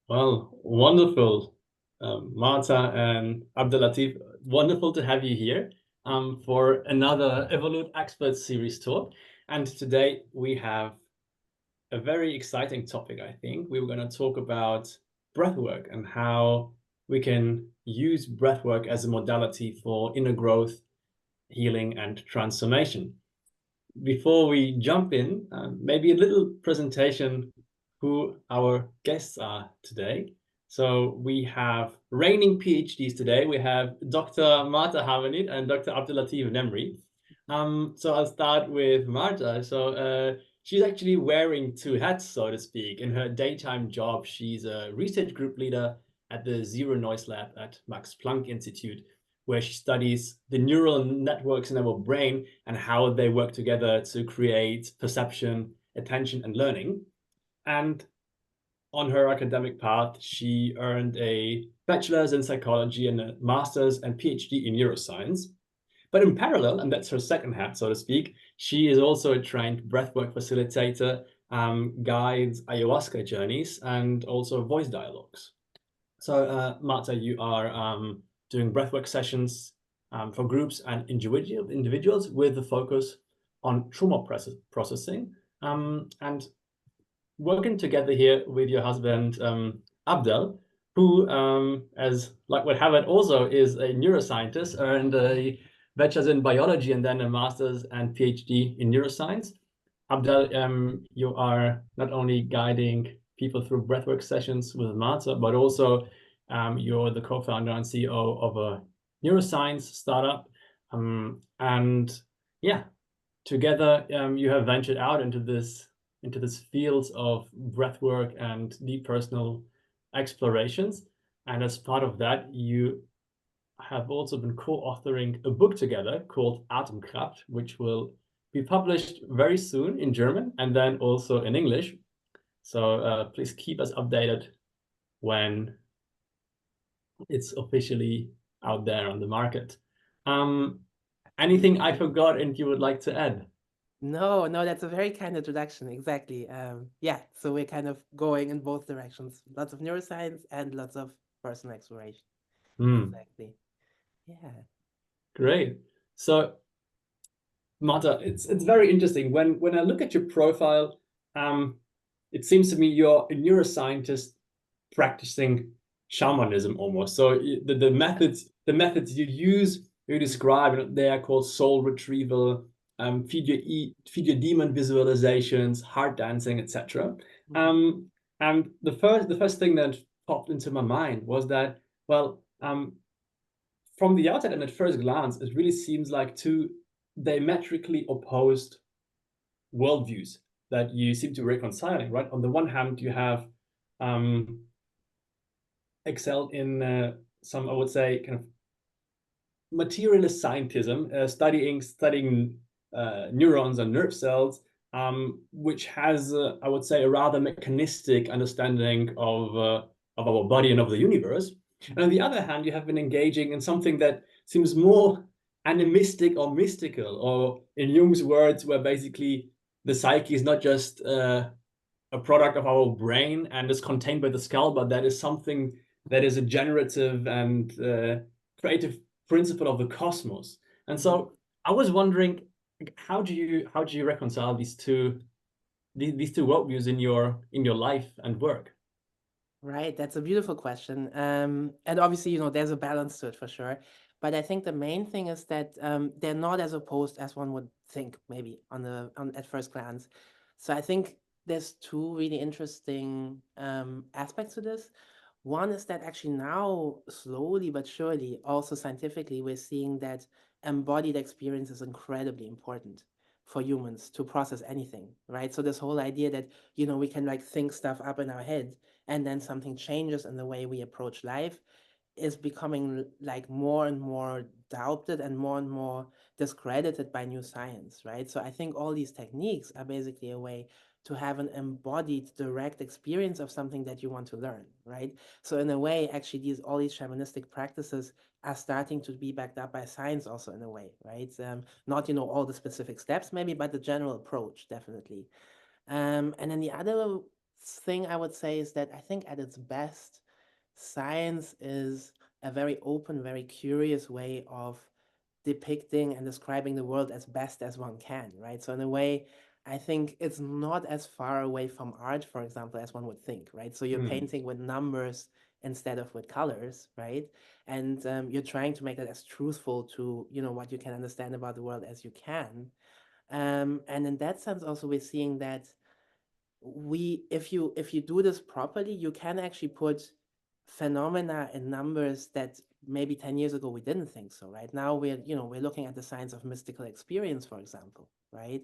Well, wonderful, Marta and Abdellatif. Wonderful to have you here for another Evolute Expert Series talk. And today we have a very exciting topic, I think. We were going to talk about breathwork and how we can use breathwork as a modality for inner growth, healing, and transformation. Before we jump in, maybe a little presentation who our guests are today. So we have reigning PhDs today. We have Dr. Marta Havenith and Dr. Abdellatif Nemri. So I'll start with Marta. So she's actually wearing two hats, so to speak. In her daytime job, she's a research group leader at the Zero Noise Lab at Max Planck Institute, where she studies the neural networks in our brain and how they work together to create perception, attention, and learning. And on her academic path, she earned a bachelor's in psychology and a master's and PhD in neuroscience. But in parallel, and that's her second hat, so to speak, she is also a trained breathwork facilitator, guides ayahuasca journeys, and also voice dialogues. So, Marta, you are doing breathwork sessions for groups and individuals with a focus on trauma processing, and working together here with your husband, Abdel, who, as like what Havenith also is a neuroscientist, earned a bachelor's in biology and then a master's and PhD in neuroscience. Abdel, you are not only guiding people through breathwork sessions with Marta, but also you're the co-founder and CEO of a neuroscience startup. And yeah, together you have ventured out into this fields of breathwork and deep personal explorations. And as part of that, you have also been co-authoring a book together called Atemkraft, which will be published very soon in German and then also in English. So please keep us updated when it's officially out there on the market. Anything I forgot and you would like to add? No, that's a very kind introduction. Exactly. Yeah, so we're kind of going in both directions. Lots of neuroscience and lots of personal exploration. Exactly. Yeah. Great. So Marta, it's very interesting. When I look at your profile, it seems to me you're a neuroscientist practicing shamanism almost. So the methods you use, you describe, they are called soul retrieval, feed your demon visualizations, heart dancing, etc. Um, and the first thing that popped into my mind was that, well, from the outside and at first glance, it really seems like two diametrically opposed worldviews that you seem to be reconciling, right? On the one hand, you have um, excelled in some, I would say, kind of materialist scientism, studying neurons and nerve cells, which has, I would say, a rather mechanistic understanding of our body and of the universe. And on the other hand, you have been engaging in something that seems more animistic or mystical, or in Jung's words, where basically the psyche is not just a product of our brain and is contained by the skull, but that is something that is a generative and creative principle of the cosmos. And so I was wondering, how do you reconcile these two worldviews in your life and work? Right, that's a beautiful question. And obviously, there's a balance to it for sure. But I think the main thing is that they're not as opposed as one would think, maybe on at first glance. So I think there's two really interesting aspects to this. One is that actually now, slowly but surely, also scientifically, we're seeing that embodied experience is incredibly important for humans to process anything, right? So this whole idea that, we can like think stuff up in our head and then something changes in the way we approach life is becoming like more and more doubted and more discredited by new science, right? So I think all these techniques are basically a way to have an embodied direct experience of something that you want to learn, right? So in a way, actually all these shamanistic practices are starting to be backed up by science also in a way, right? Not all the specific steps maybe, but the general approach definitely. And then the other thing I would say is that I think at its best, science is a very open, very curious way of depicting and describing the world as best as one can, right? So in a way, I think it's not as far away from art, for example, as one would think, right? So you're Mm, painting with numbers instead of with colors, right? And you're trying to make it as truthful to, you know, what you can understand about the world as you can. And in that sense, also we're seeing that if you do this properly, you can actually put phenomena in numbers that maybe 10 years ago we didn't think so. Right now we're looking at the science of mystical experience, for example, right?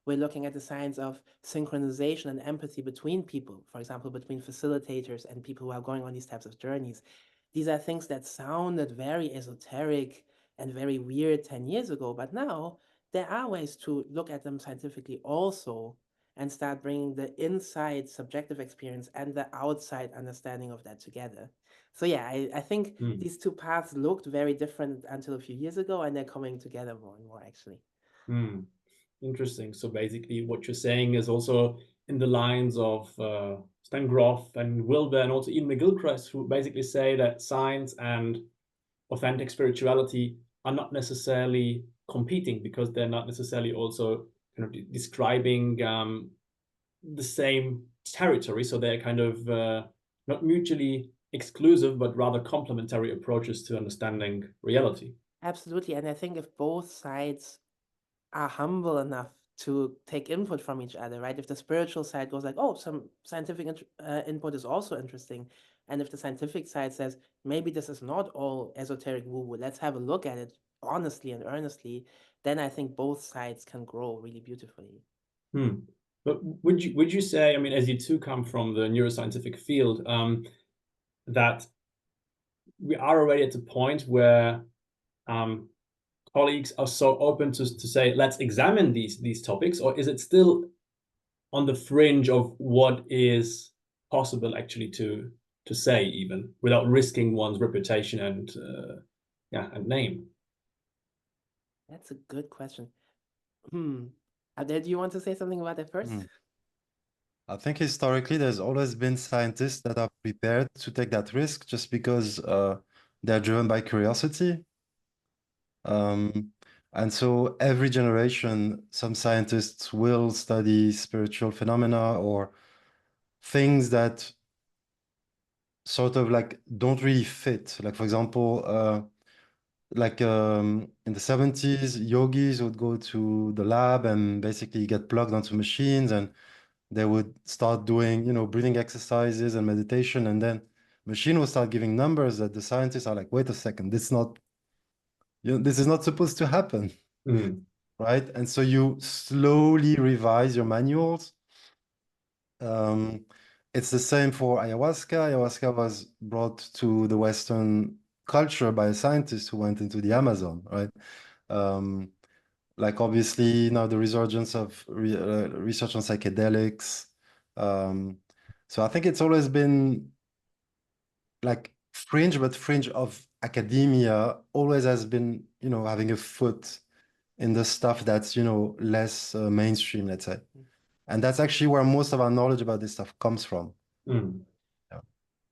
We're looking at the science of synchronization and empathy between people, for example, between facilitators and people who are going on these types of journeys. These are things that sounded very esoteric and very weird 10 years ago, but now there are ways to look at them scientifically also and start bringing the inside subjective experience and the outside understanding of that together. So yeah, I think mm, these two paths looked very different until a few years ago, and they're coming together more and more, actually. mm. Interesting. So basically what you're saying is also in the lines of Stan Grof and Wilber and also Ian McGilchrist, who basically say that science and authentic spirituality are not necessarily competing because they're not necessarily also kind of describing the same territory. So they're kind of not mutually exclusive, but rather complementary approaches to understanding reality. Absolutely. And I think if both sides are humble enough to take input from each other, right? If the spiritual side goes like, oh, some scientific input is also interesting. And if the scientific side says, maybe this is not all esoteric woo-woo, let's have a look at it honestly and earnestly, then I think both sides can grow really beautifully. Hmm. But would you say, I mean, as you two come from the neuroscientific field, that we are already at the point where um, colleagues are so open to say, let's examine these topics, or is it still on the fringe of what is possible actually to say, even without risking one's reputation and yeah, and name? That's a good question. Hmm. Abdel, do you want to say something about that first? Hmm. I think historically there's always been scientists that are prepared to take that risk just because they're driven by curiosity. And so every generation, some scientists will study spiritual phenomena or things that sort of like don't really fit. Like, for example, in the 70s, yogis would go to the lab and basically get plugged onto machines, and they would start doing, breathing exercises and meditation, and then machine will start giving numbers that the scientists are like, wait a second, this is not supposed to happen, Mm, right? And so you slowly revise your manuals. It's the same for ayahuasca. Ayahuasca was brought to the Western culture by a scientist who went into the Amazon, right? Um, like obviously now the resurgence of research on psychedelics. Um, so I think it's always been like fringe, but fringe of academia always has been, having a foot in the stuff that's, less mainstream, let's say. And that's actually where most of our knowledge about this stuff comes from. mm, Yeah.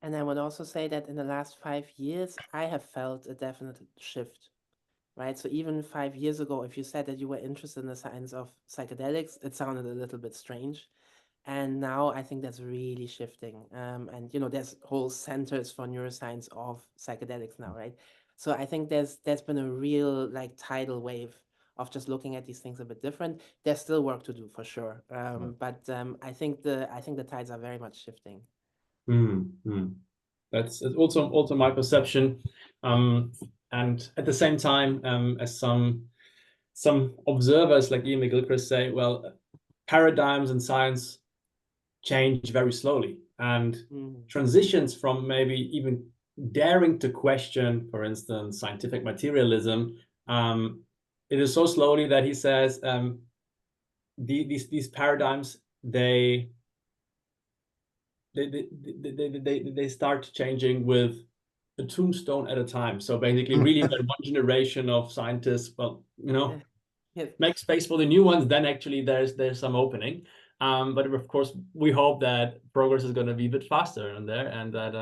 And I would also say that in the last 5 years, I have felt a definite shift, right? So even 5 years ago, if you said that you were interested in the science of psychedelics, it sounded a little bit strange. And now I think that's really shifting. And there's whole centers for neuroscience of psychedelics now, right? So I think there's been a real like tidal wave of just looking at these things a bit different. There's still work to do for sure. But I think the tides are very much shifting. mm, mm. That's also my perception. And at the same time, as some observers like Ian McGilchrist say, well, paradigms in science change very slowly, and Mm. transitions from maybe even daring to question, for instance, scientific materialism, it is so slowly that he says these paradigms they start changing with a tombstone at a time. So basically, really, that one generation of scientists, well, Yeah. make space for the new ones. Then actually, there's some opening. But of course, we hope that progress is going to be a bit faster in there, and that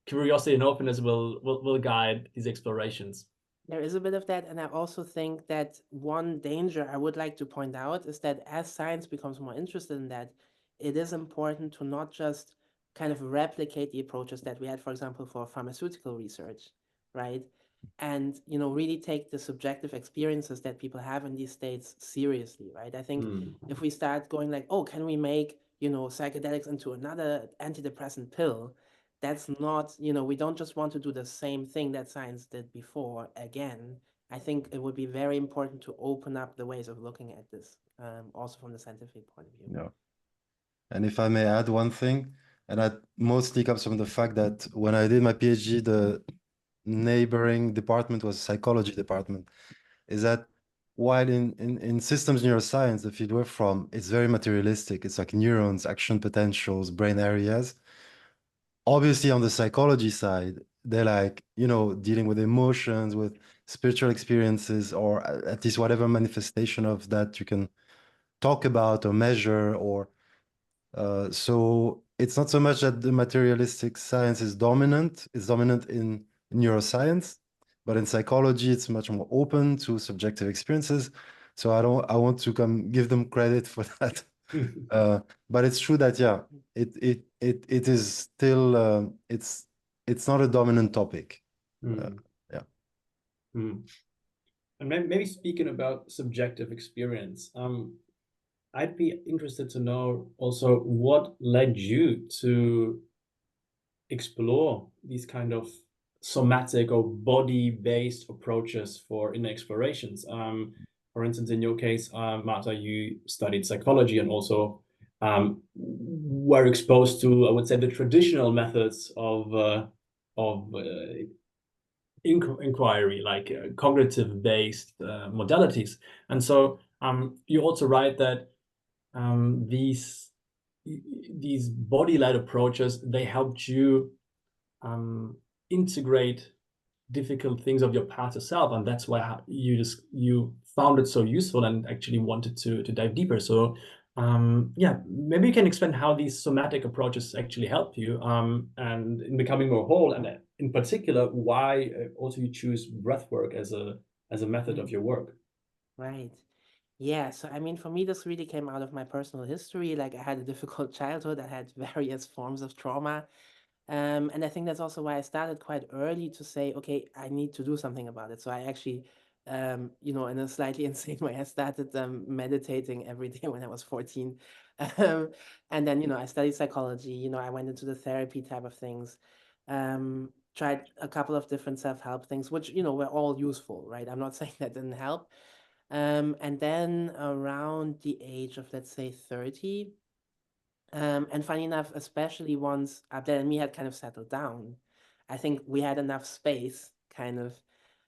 curiosity and openness will guide these explorations. There is a bit of that, and I also think that one danger I would like to point out is that as science becomes more interested in that, it is important to not just kind of replicate the approaches that we had, for example, for pharmaceutical research, right? And really take the subjective experiences that people have in these states seriously, right? I think if we start going like, oh, can we make psychedelics into another antidepressant pill? That's not, we don't just want to do the same thing that science did before again. I think it would be very important to open up the ways of looking at this, also from the scientific point of view. Yeah. And if I may add one thing, and that mostly comes from the fact that when I did my PhD, the neighboring department was psychology department, is that while in systems neuroscience, the field we're from, it's very materialistic. It's like neurons, action potentials, brain areas. Obviously, on the psychology side, they're like, dealing with emotions, with spiritual experiences, or at least whatever manifestation of that you can talk about or measure, or so it's not so much that the materialistic science is dominant. It's dominant in neuroscience, but in psychology, it's much more open to subjective experiences. So I want to give them credit for that. But it's true that it is still it's not a dominant topic. Yeah. And maybe speaking about subjective experience, I'd be interested to know also what led you to explore these kind of somatic or body-based approaches for inner explorations. For instance, in your case, Marta, you studied psychology and also were exposed to, I would say, the traditional methods of inquiry, like cognitive-based modalities. And so you also write that these body-led approaches, they helped you integrate difficult things of your past self, and that's why you found it so useful and actually wanted to dive deeper. So yeah, maybe you can explain how these somatic approaches actually help you and in becoming more whole, and in particular why also you choose breathwork as a method of your work. Right. Yeah, so I mean, for me, this really came out of my personal history. Like, I had a difficult childhood. I had various forms of trauma. And I think that's also why I started quite early to say, okay, I need to do something about it. So I actually, in a slightly insane way, I started meditating every day when I was 14. And then, I studied psychology, I went into the therapy type of things, tried a couple of different self-help things, which, were all useful, right? I'm not saying that didn't help. And then around the age of, let's say, 30, and funny enough, especially once Abdel and me had kind of settled down, I think we had enough space, kind of.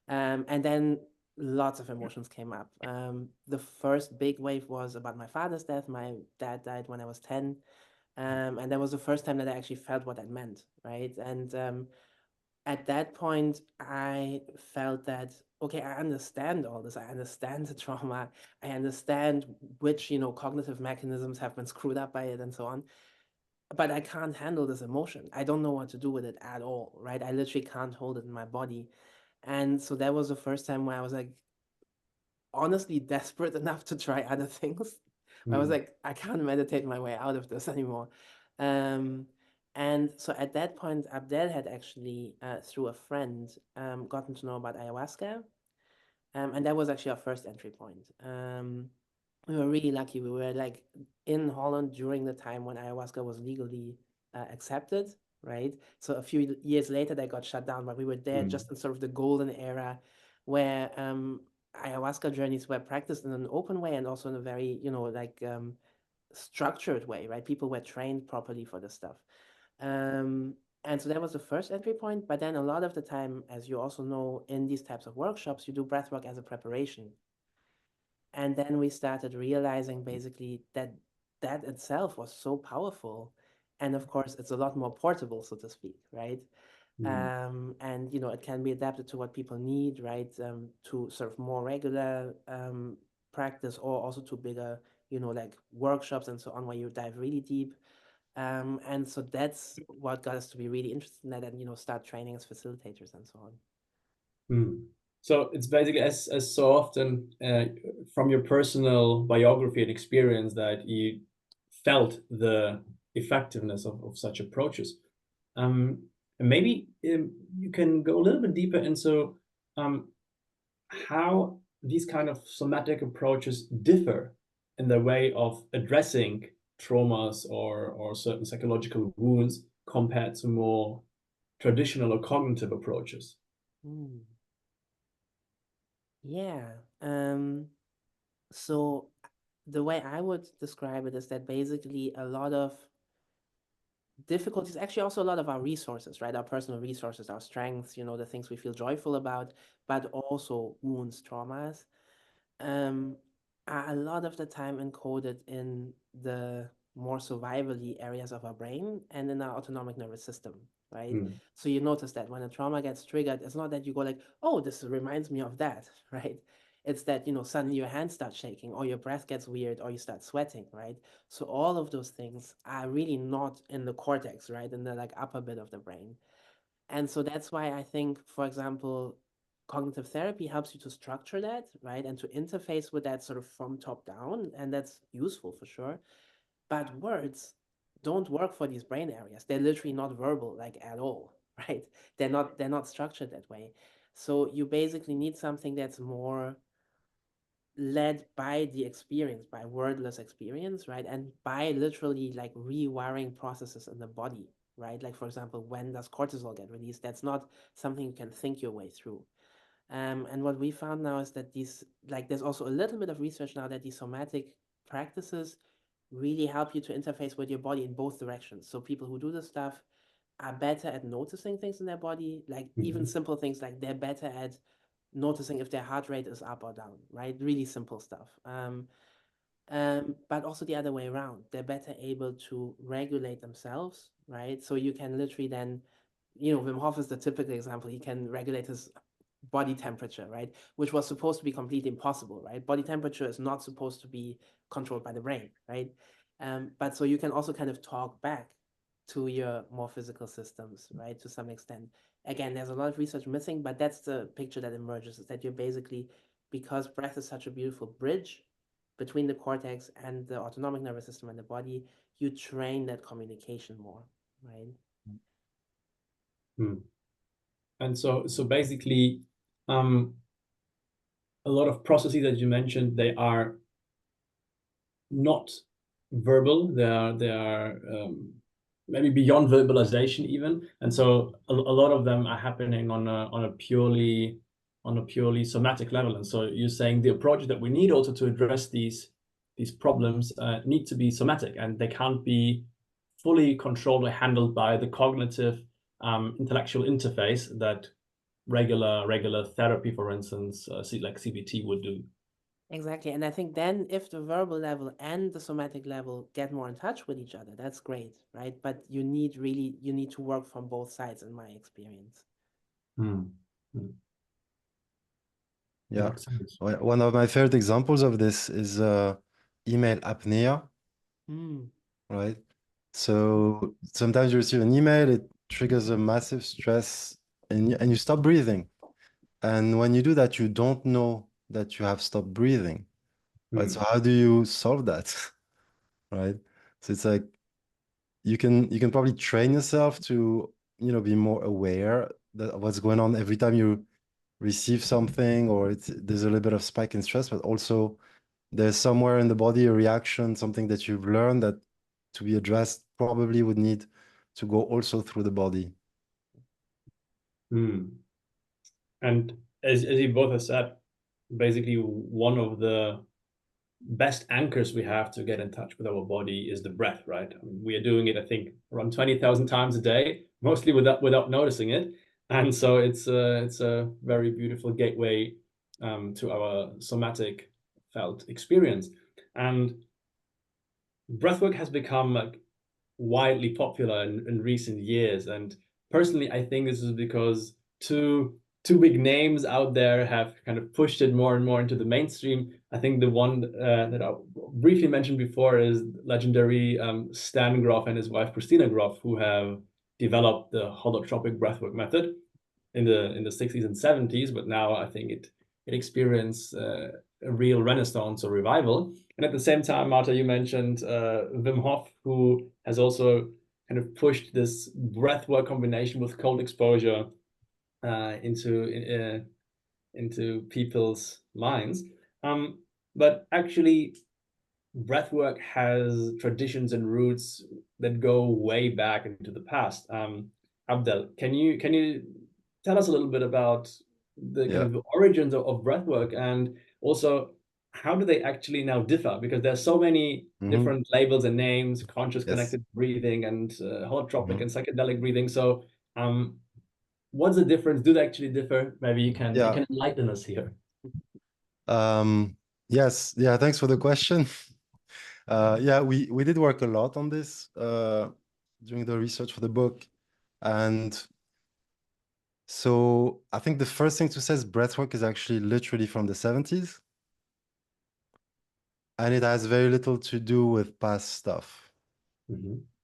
And then lots of emotions came up. The first big wave was about my father's death. My dad died when I was 10. And that was the first time that I actually felt what that meant, right? And at that point, I felt that, okay, I understand all this. I understand the trauma. I understand which, cognitive mechanisms have been screwed up by it and so on. But I can't handle this emotion. I don't know what to do with it at all, right? I literally can't hold it in my body. And so that was the first time where I was like, honestly desperate enough to try other things. I was like, I can't meditate my way out of this anymore. And so at that point, Abdel had actually, through a friend, gotten to know about ayahuasca. And that was actually our first entry point. We were really lucky. We were like in Holland during the time when ayahuasca was legally accepted, right? So a few years later, they got shut down, but we were there just in sort of the golden era where ayahuasca journeys were practiced in an open way and also in a very, structured way, right? People were trained properly for this stuff. And so that was the first entry point. But then a lot of the time, as you also know, in these types of workshops, you do breathwork as a preparation. And then we started realizing basically that that itself was so powerful. And of course, it's a lot more portable, so to speak, right? And it can be adapted to what people need, right? To sort of more regular practice or also to bigger like workshops and so on, where you dive really deep. And so that's what got us to be really interested in that, and start training as facilitators and so on. So it's basically as so often from your personal biography and experience that you felt the effectiveness of such approaches. And maybe you can go a little bit deeper into how these kind of somatic approaches differ in the way of addressing traumas or certain psychological wounds compared to more traditional or cognitive approaches. Yeah. So the way I would describe it is that basically a lot of difficulties, actually also a lot of our resources, right? Our personal resources, our strengths, the things we feel joyful about, but also wounds, traumas, are a lot of the time encoded in the more survivally areas of our brain and in our autonomic nervous system, right? So you notice that when a trauma gets triggered, it's not that you go like, oh, this reminds me of that, right? It's that, suddenly your hands start shaking, or your breath gets weird, or you start sweating, right? So all of those things are really not in the cortex, right? In the like upper bit of the brain. And so that's why I think, for example, cognitive therapy helps you to structure that, right? And to interface with that sort of from top down. And that's useful for sure. But words don't work for these brain areas. They're literally not verbal, like at all, right? They're not structured that way. So you basically need something that's more led by the experience, by wordless experience, right? And by literally like rewiring processes in the body, right? Like, for example, when does cortisol get released? That's not something you can think your way through. And what we found now is that there's also a little bit of research now that these somatic practices really help you to interface with your body in both directions. So people who do this stuff are better at noticing things in their body, like even simple things, like they're better at noticing if their heart rate is up or down, right? Really simple stuff. But also the other way around. They're better able to regulate themselves, right? So you can literally then, Wim Hof is the typical example. He can regulate his body temperature, right? Which was supposed to be completely impossible, right? Body temperature is not supposed to be controlled by the brain, right? But so you can also kind of talk back to your more physical systems, right? To some extent. Again, there's a lot of research missing, but that's the picture that emerges, is that you're basically, because breath is such a beautiful bridge between the cortex and the autonomic nervous system and the body, you train that communication more, right? And so basically, a lot of processes that you mentioned, they are not verbal. They are maybe beyond verbalization even, and so a lot of them are happening on a purely somatic level. And so you're saying the approach that we need also to address these problems need to be somatic, and they can't be fully controlled or handled by the cognitive intellectual interface that regular therapy, for instance, like CBT would do. Exactly. And I think then if the verbal level and the somatic level get more in touch with each other, that's great, right? But you need to work from both sides, in my experience. Yeah. One of my favorite examples of this is email apnea, right? So sometimes you receive an email, it triggers a massive stress, and you stop breathing. And when you do that, you don't know that you have stopped breathing, right? So how do you solve that, right? So it's like you can probably train yourself to, be more aware that what's going on every time you receive something, or there's a little bit of spike in stress, but also there's somewhere in the body a reaction, something that you've learned that to be addressed probably would need to go also through the body. And as you both have said, basically one of the best anchors we have to get in touch with our body is the breath, right? I mean, we are doing it, I think, around 20,000 times a day, mostly without noticing it. And so it's a very beautiful gateway to our somatic felt experience. And breathwork has become like widely popular in recent years. And personally, I think this is because two two big names out there have kind of pushed it more and more into the mainstream. I think the one that I briefly mentioned before is legendary Stan Grof and his wife Christina Grof, who have developed the holotropic breathwork method in the 60s and 70s, but now I think it experienced a real renaissance or revival. And at the same time, Marta, you mentioned Wim Hof, who has also kind of pushed this breathwork combination with cold exposure into people's minds. But actually, breathwork has traditions and roots that go way back into the past. Abdel, can you tell us a little bit about the kind of origins of breathwork, and also how do they actually now differ? Because there's so many different labels and names: conscious connected breathing and holotropic and psychedelic breathing. So what's the difference? Do they actually differ? Maybe you can enlighten us here. Yes, yeah, thanks for the question. Yeah, we did work a lot on this during the research for the book. And so I think the first thing to say is breathwork is actually literally from the 70s. And it has very little to do with past stuff,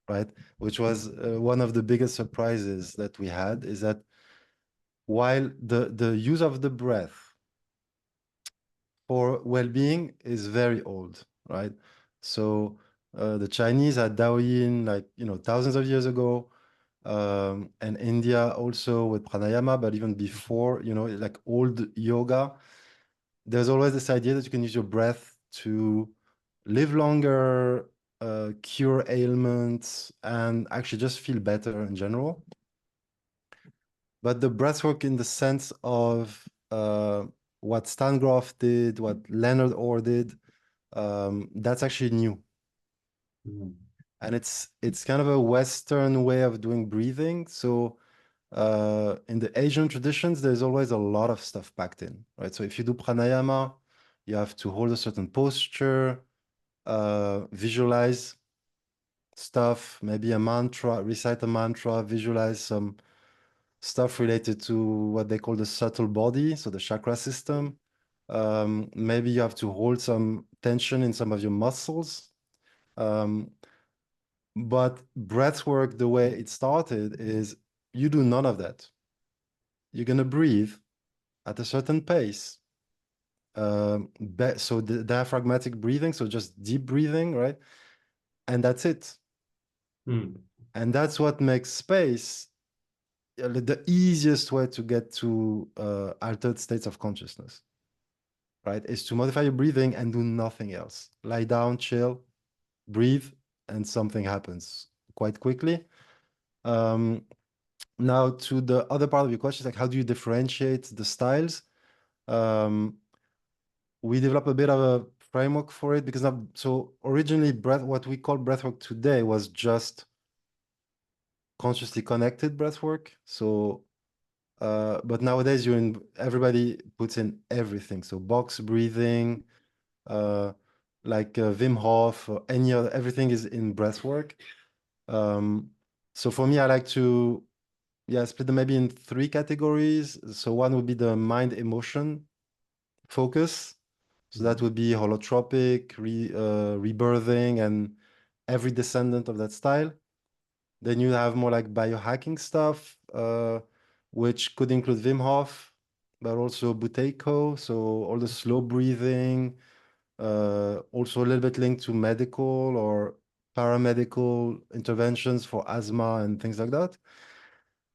right? Which was one of the biggest surprises that we had, is that while the use of the breath for well-being is very old, right? So the Chinese had Daoyin, like, thousands of years ago, and India also with pranayama, but even before, like old yoga, there's always this idea that you can use your breath to live longer, cure ailments, and actually just feel better in general. But the breathwork in the sense of what Stan Grof did, what Leonard Orr did, that's actually new. And it's kind of a Western way of doing breathing. So in the Asian traditions, there's always a lot of stuff packed in, right? So if you do pranayama, you have to hold a certain posture, visualize stuff, maybe a mantra, recite a mantra, visualize some stuff related to what they call the subtle body, so the chakra system. Maybe you have to hold some tension in some of your muscles. But breath work, the way it started, is you do none of that. You're going to breathe at a certain pace. So the diaphragmatic breathing, so just deep breathing, right? And that's it. And that's what makes space the easiest way to get to altered states of consciousness, right? Is to modify your breathing and do nothing else. Lie down, chill, breathe, and something happens quite quickly. Now, to the other part of your question, like how do you differentiate the styles? We developed a bit of a framework for it, because so originally what we call breathwork today was just consciously connected breathwork. So but nowadays everybody puts in everything. So box breathing, like Wim Hof or any other, everything is in breathwork. So for me, I like to split them maybe in 3 categories. So one would be the mind emotion focus. So that would be holotropic, rebirthing, and every descendant of that style. Then you have more like biohacking stuff, which could include Wim Hof, but also Buteyko, so all the slow breathing, also a little bit linked to medical or paramedical interventions for asthma and things like that.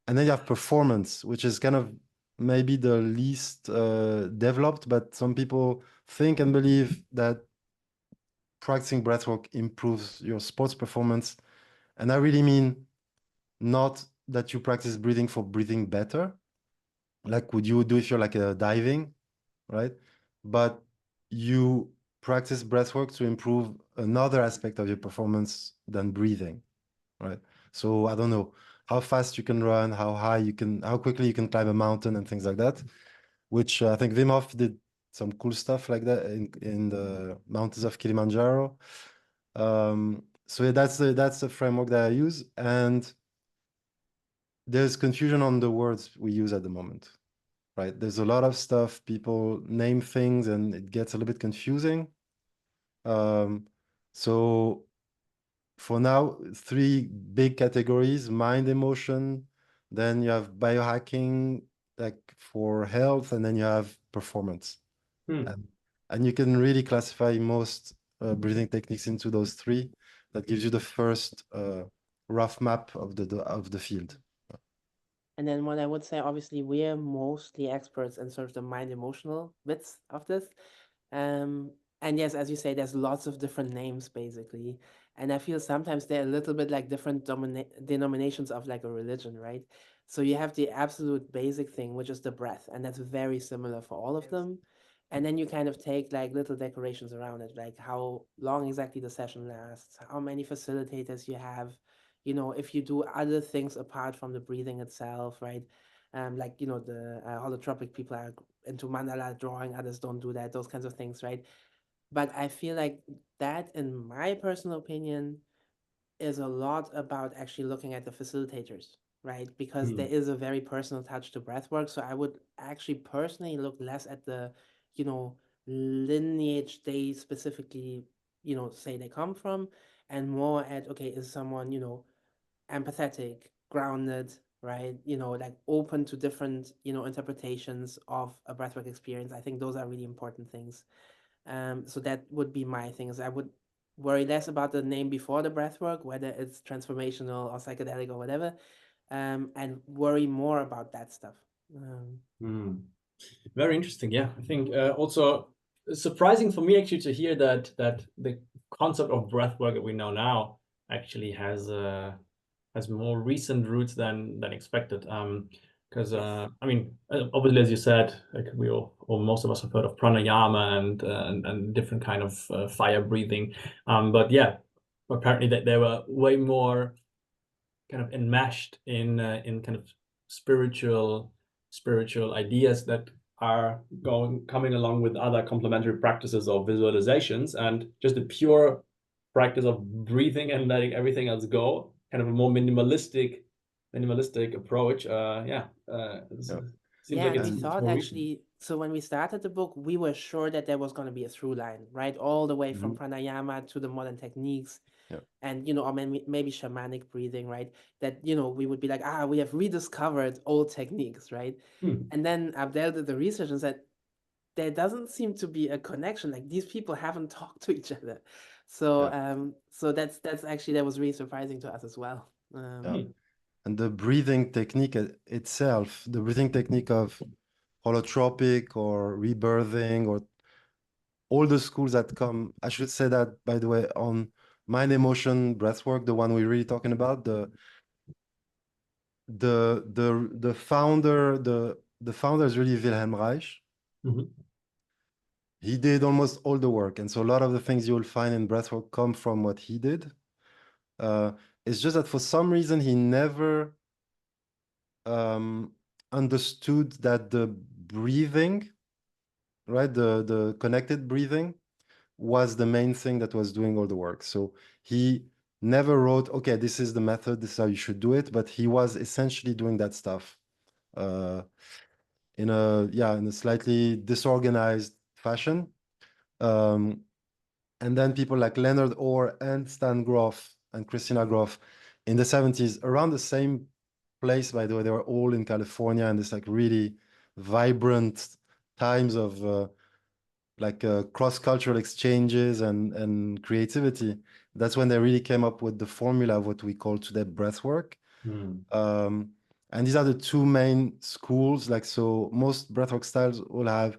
And then you have performance, which is kind of maybe the least developed, but some people think and believe that practicing breathwork improves your sports performance. And I really mean not that you practice breathing for breathing better, like would you do if you're like diving, right? But you practice breathwork to improve another aspect of your performance than breathing, right? So I don't know how fast you can run, how quickly you can climb a mountain and things like that, which I think Wim Hof did some cool stuff like that in the mountains of Kilimanjaro. So yeah, that's the framework that I use, and there's confusion on the words we use at the moment, right? There's a lot of stuff, people name things and it gets a little bit confusing. So for now, 3 big categories: mind, emotion, then you have biohacking, like for health, and then you have performance. And you can really classify most breathing techniques into those 3. That gives you the first rough map of the field. And then what I would say, obviously, we're mostly experts in sort of the mind emotional bits of this. And yes, as you say, there's lots of different names basically. And I feel sometimes they're a little bit like different denominations of like a religion, right? So you have the absolute basic thing, which is the breath, and that's very similar for all of them. And then you kind of take like little decorations around it, like how long exactly the session lasts, how many facilitators you have, you know, if you do other things apart from the breathing itself, right? Like, you know, the holotropic people are into mandala drawing, others don't do that, those kinds of things, right? But I feel like that, in my personal opinion, is a lot about actually looking at the facilitators, right? Because there is a very personal touch to breathwork. So I would actually personally look less at the, you know, lineage they specifically, you know, say they come from, and more at, okay, is someone, you know, empathetic, grounded, right? You know, like open to different, you know, interpretations of a breathwork experience. I think those are really important things. So that would be my thing. Is I would worry less about the name before the breathwork, whether it's transformational or psychedelic or whatever, and worry more about that stuff. Very interesting. Yeah, I think also surprising for me actually to hear that the concept of breathwork that we know now actually has more recent roots than expected. Because I mean, obviously, as you said, like we all, or most of us have heard of pranayama and different kind of fire breathing. But yeah, apparently that they were way more kind of enmeshed in kind of spiritual ideas that are coming along with other complementary practices or visualizations, and just the pure practice of breathing and letting everything else go, kind of a more minimalistic approach. Seems like And it's we thought more recent. actually, so when we started the book, we were sure that there was going to be a through line, right? All the way from pranayama to the modern techniques. Yeah. And, you know, or maybe shamanic breathing, right? That, you know, we would be like, we have rediscovered old techniques, right? And then Abdel did the research and said, there doesn't seem to be a connection. Like these people haven't talked to each other. So so that's actually, that was really surprising to us as well. And the breathing technique itself, the breathing technique of holotropic or rebirthing, or all the schools that come, I should say that, by the way, on mind emotion breathwork, the one we're really talking about, the founder, the founder is really Wilhelm Reich. He did almost all the work, and so a lot of the things you will find in breathwork come from what he did. It's just that for some reason he never understood that the breathing, right, the connected breathing, was the main thing that was doing all the work. So he never wrote, okay, this is the method, this is how you should do it, but he was essentially doing that stuff in a slightly disorganized fashion. And then people like Leonard Orr and Stan Grof and Christina Grof in the 70s, around the same place, by the way, they were all in California, and this like really vibrant times of cross-cultural exchanges and creativity. That's when they really came up with the formula of what we call today breathwork. And these are the 2 main schools. Like, so most breathwork styles will have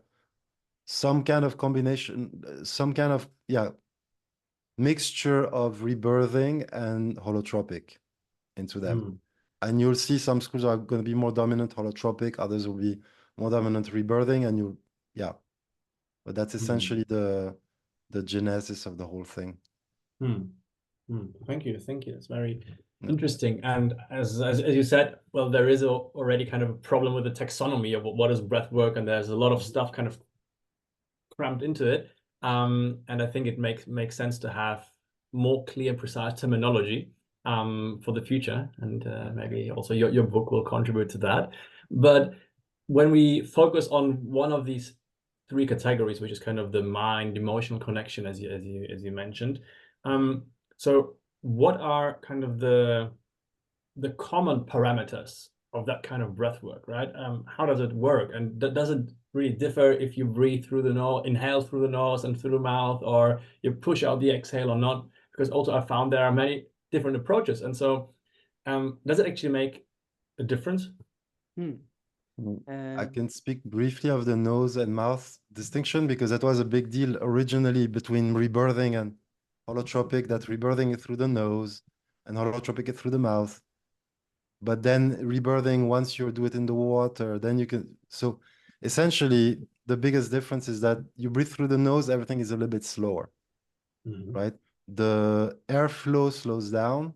some kind of combination, some kind of mixture of rebirthing and holotropic into them. And you'll see some schools are going to be more dominant holotropic, others will be more dominant rebirthing, and but that's essentially the genesis of the whole thing. Thank you. It's very interesting. And as you said, well, there is already kind of a problem with the taxonomy of what is breath work, and there's a lot of stuff kind of crammed into it. And I think it makes sense to have more clear, precise terminology for the future, and maybe also your book will contribute to that. But when we focus on one of these three categories, which is kind of the mind emotional connection, as you mentioned, so what are kind of the common parameters of that kind of breath work, right? How does it work, and does it really differ if you breathe through the nose, inhale through the nose and through the mouth, or you push out the exhale or not? Because also I found there are many different approaches, and so does it actually make a difference? I can speak briefly of the nose and mouth distinction because that was a big deal originally between rebirthing and holotropic, that rebirthing it through the nose and holotropic it through the mouth. But then rebirthing, once you do it in the water, then you can. So essentially, the biggest difference is that you breathe through the nose, everything is a little bit slower, right? The airflow slows down,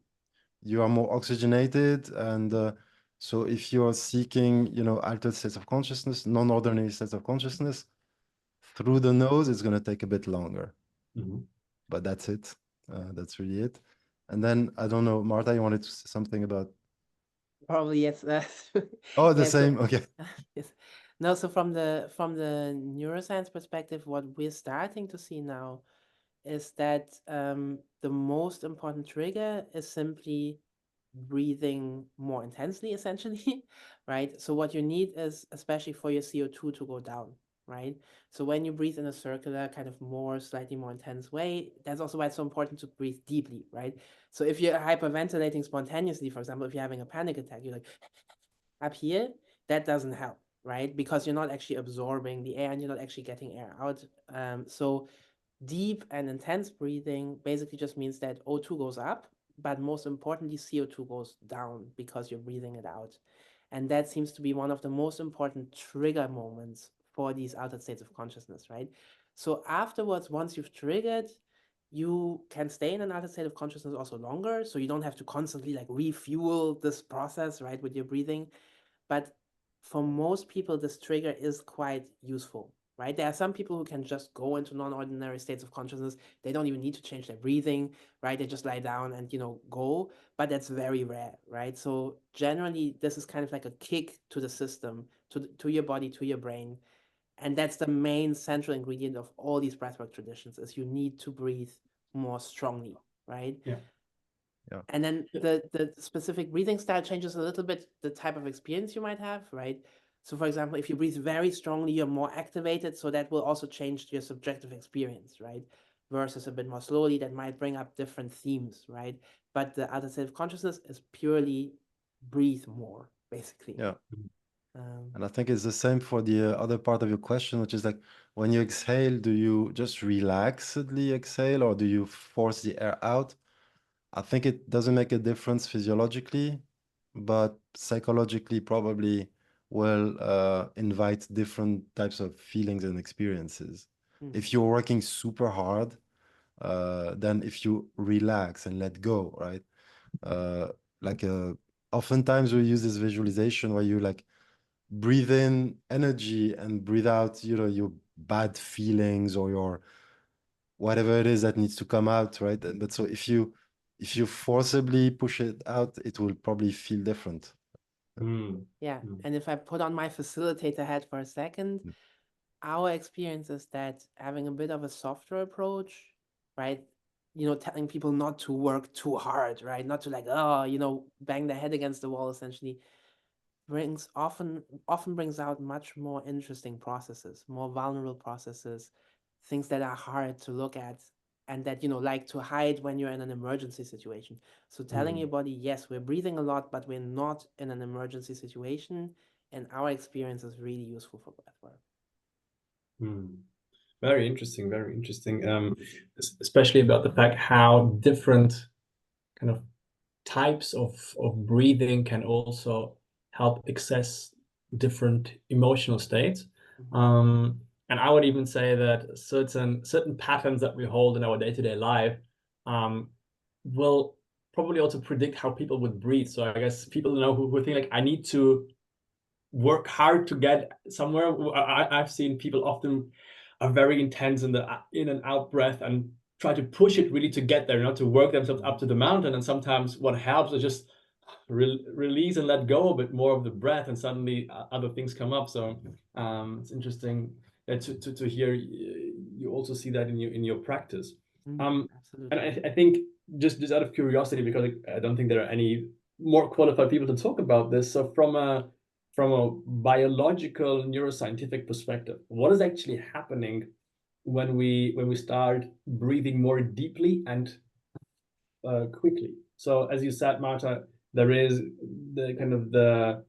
you are more oxygenated, and so if you are seeking, altered states of consciousness, non-ordinary states of consciousness, through the nose, it's going to take a bit longer. But that's it. That's really it. And then, I don't know, Marta, you wanted to say something about... Probably yes. Oh, the Yeah, so same. Okay. yes. No, so from the neuroscience perspective, what we're starting to see now is that the most important trigger is simply breathing more intensely, essentially, right? So what you need is, especially for your CO2 to go down, right? So when you breathe in a circular, kind of slightly more intense way, that's also why it's so important to breathe deeply, right? So if you're hyperventilating spontaneously, for example, if you're having a panic attack, you're like up here, that doesn't help, right? Because you're not actually absorbing the air and you're not actually getting air out. So deep and intense breathing basically just means that O2 goes up, but most importantly, CO2 goes down because you're breathing it out. And that seems to be one of the most important trigger moments for these altered states of consciousness, right? So afterwards, once you've triggered, you can stay in an altered state of consciousness also longer. So you don't have to constantly like refuel this process, right, with your breathing. But for most people, this trigger is quite useful, right? There are some people who can just go into non-ordinary states of consciousness. They don't even need to change their breathing, right? They just lie down and, go, but that's very rare, right? So generally, this is kind of like a kick to the system, to your body, to your brain. And that's the main central ingredient of all these breathwork traditions is you need to breathe more strongly, right? Yeah. And then the specific breathing style changes a little bit the type of experience you might have, right? So for example, if you breathe very strongly, you're more activated, so that will also change your subjective experience, right? Versus a bit more slowly, that might bring up different themes, right? But the other state of consciousness is purely breathe more, basically. Yeah. And I think it's the same for the other part of your question, which is like, when you exhale, do you just relaxedly exhale or do you force the air out? I think it doesn't make a difference physiologically, but psychologically probably will invite different types of feelings and experiences. If you're working super hard, then if you relax and let go, right? Oftentimes we use this visualization where you like breathe in energy and breathe out, your bad feelings or your whatever it is that needs to come out, right? But so if you forcibly push it out, it will probably feel different. Yeah. And if I put on my facilitator hat for a second, our experience is that having a bit of a softer approach, right? Telling people not to work too hard, right? Not to like, bang their head against the wall, essentially, often brings out much more interesting processes, more vulnerable processes, things that are hard to look at and that, like to hide when you're in an emergency situation. So telling your body, yes, we're breathing a lot, but we're not in an emergency situation. And our experience is really useful for breathwork. Very interesting, very interesting. Especially about the fact how different kind of types of breathing can also help access different emotional states. And I would even say that certain patterns that we hold in our day-to-day life will probably also predict how people would breathe. So I guess people who think like, I need to work hard to get somewhere. I've seen people often are very intense in the in and out breath and try to push it really to get there, not to work themselves up to the mountain. And sometimes what helps is just release and let go a bit more of the breath, and suddenly other things come up. So it's interesting to hear you also see that in your practice. Absolutely. And I think just out of curiosity, because I don't think there are any more qualified people to talk about this. So from a biological neuroscientific perspective, what is actually happening when we start breathing more deeply and quickly? So as you said, Marta, there is the kind of the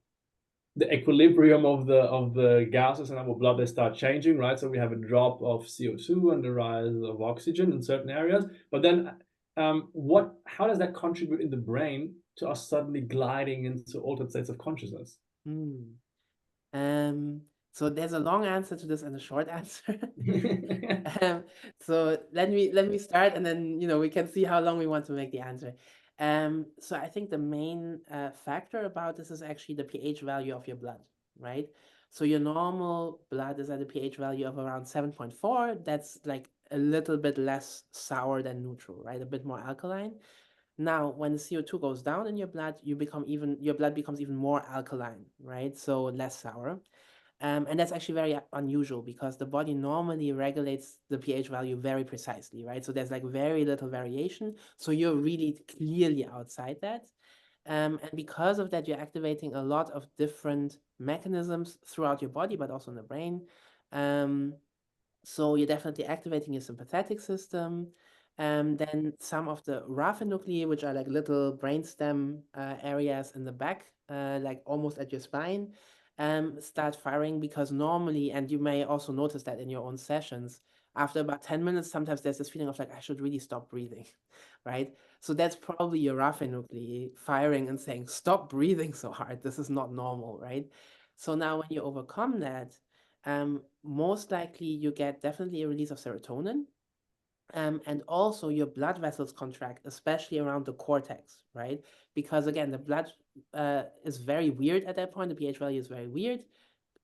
equilibrium of the gases in our blood. They start changing, right? So we have a drop of CO2 and the rise of oxygen in certain areas. But then how does that contribute in the brain to us suddenly gliding into altered states of consciousness? So there's a long answer to this and a short answer. So let me start, and then we can see how long we want to make the answer. So I think the main factor about this is actually the pH value of your blood, right? So your normal blood is at a pH value of around 7.4. That's like a little bit less sour than neutral, right? A bit more alkaline. Now, when the CO2 goes down in your blood, your blood becomes even more alkaline, right? So less sour. And that's actually very unusual, because the body normally regulates the pH value very precisely, right? So there's like very little variation. So you're really clearly outside that. And because of that, you're activating a lot of different mechanisms throughout your body, but also in the brain. So you're definitely activating your sympathetic system. Then some of the raphe nuclei, which are like little brainstem areas in the back, like almost at your spine, start firing, because normally, and you may also notice that in your own sessions, after about 10 minutes, sometimes there's this feeling of like, I should really stop breathing, right? So that's probably your raphe nuclei firing and saying, stop breathing so hard. This is not normal, right? So now when you overcome that, most likely you get definitely a release of serotonin. And also your blood vessels contract, especially around the cortex, right? Because again, the blood is very weird at that point. The pH value is very weird.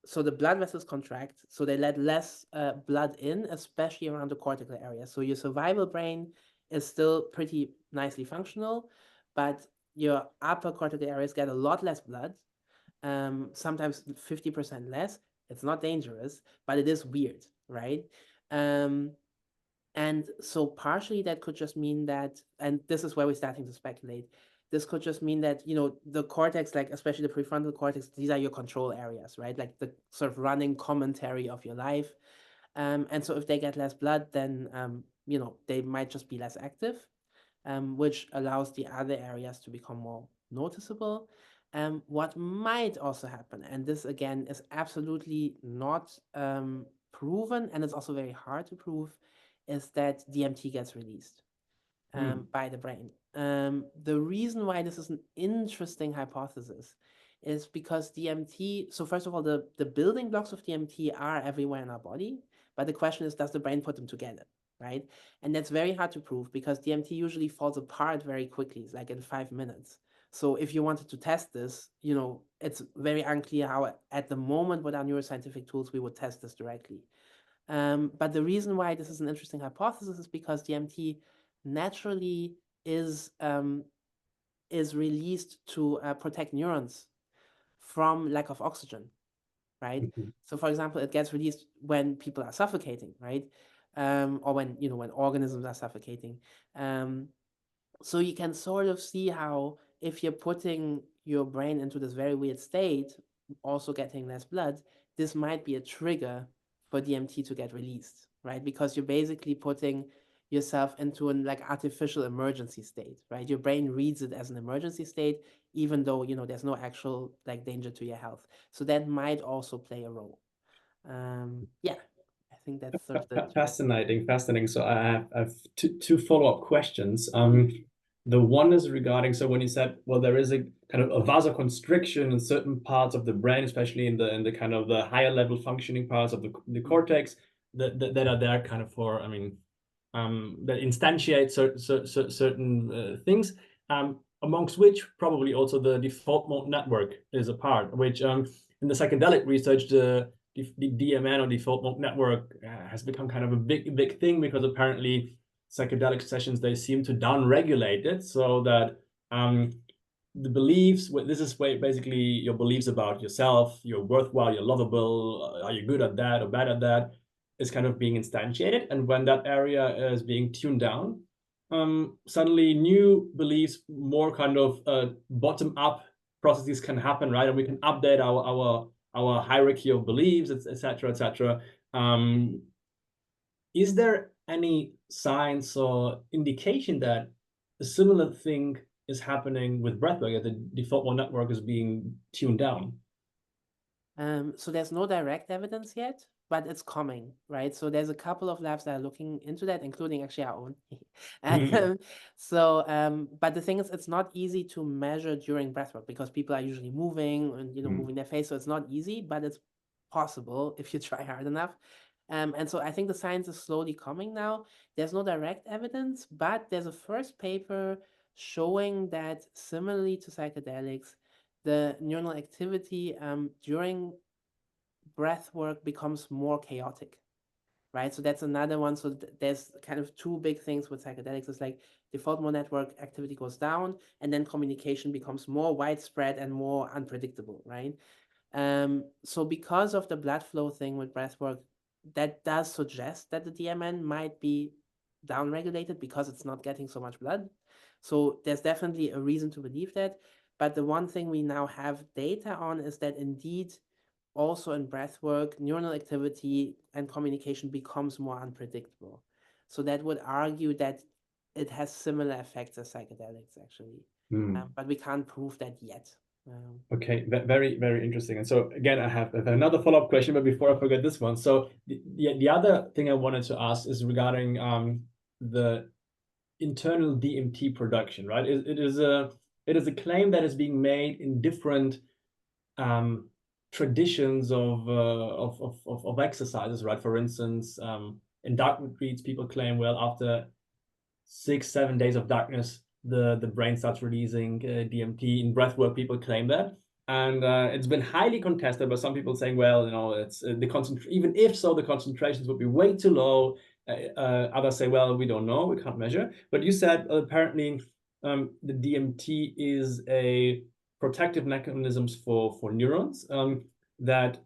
So the blood vessels contract, so they let less blood in, especially around the cortical area. So your survival brain is still pretty nicely functional, but your upper cortical areas get a lot less blood, sometimes 50% less. It's not dangerous, but it is weird, right? And so partially that could just mean that, and this is where we're starting to speculate, this could just mean that, the cortex, like especially the prefrontal cortex, these are your control areas, right? Like the sort of running commentary of your life. And so if they get less blood, then, they might just be less active, which allows the other areas to become more noticeable. What might also happen, and this again is absolutely not proven, and it's also very hard to prove, is that DMT gets released by the brain. The reason why this is an interesting hypothesis is because DMT, so first of all, the building blocks of DMT are everywhere in our body, but the question is, does the brain put them together, right? And that's very hard to prove, because DMT usually falls apart very quickly, like in 5 minutes. So if you wanted to test this, it's very unclear how at the moment with our neuroscientific tools we would test this directly. But the reason why this is an interesting hypothesis is because DMT naturally is released to protect neurons from lack of oxygen, right? So for example, it gets released when people are suffocating, right? Or when organisms are suffocating. So you can sort of see how, if you're putting your brain into this very weird state, also getting less blood, this might be a trigger for DMT to get released, right? Because you're basically putting yourself into an like artificial emergency state, right? Your brain reads it as an emergency state, even though there's no actual like danger to your health. So that might also play a role. Yeah, I think that's sort of the Fascinating. So I have two follow-up questions. The one is regarding, so when you said, well, there is a kind of a vasoconstriction in certain parts of the brain, especially in the kind of the higher level functioning parts of the cortex that are there kind of for, that instantiate certain things, amongst which probably also the default mode network is a part, which in the psychedelic research, the DMN or default mode network has become kind of a big thing, because apparently psychedelic sessions, they seem to downregulate it, so that the beliefs, this is where basically your beliefs about yourself, you're worthwhile, you're lovable, are you good at that or bad at that, is kind of being instantiated. And when that area is being tuned down, suddenly new beliefs, more kind of bottom-up processes can happen, right? And we can update our hierarchy of beliefs, etc., etc. Is there any signs or indication that a similar thing is happening with breathwork, that the default mode network is being tuned down? So there's no direct evidence yet, but it's coming, right? So there's a couple of labs that are looking into that, including actually our own. But the thing is, it's not easy to measure during breathwork because people are usually moving and moving their face, so it's not easy, but it's possible if you try hard enough. And so I think the science is slowly coming now. There's no direct evidence, but there's a first paper showing that similarly to psychedelics, the neuronal activity during breath work becomes more chaotic, right? So that's another one. So there's kind of two big things with psychedelics. It's like default mode network activity goes down, and then communication becomes more widespread and more unpredictable, right? So because of the blood flow thing with breath work, that does suggest that the DMN might be downregulated because it's not getting so much blood. So there's definitely a reason to believe that. But the one thing we now have data on is that indeed, also in breath work, neuronal activity and communication becomes more unpredictable. So that would argue that it has similar effects as psychedelics, actually. But we can't prove that yet. Okay, very, very interesting. And so again, I have another follow-up question, but before I forget this one. So the other thing I wanted to ask is regarding the internal DMT production, right? It is a claim that is being made in different traditions of exercises, right? For instance, in dark retreats, people claim, well, after 6-7 days of darkness, the brain starts releasing DMT. In breathwork, people claim that. And it's been highly contested by some people saying, well, it's even if so, the concentrations would be way too low. Others say, well, we don't know, we can't measure. But you said apparently the DMT is a protective mechanisms for neurons that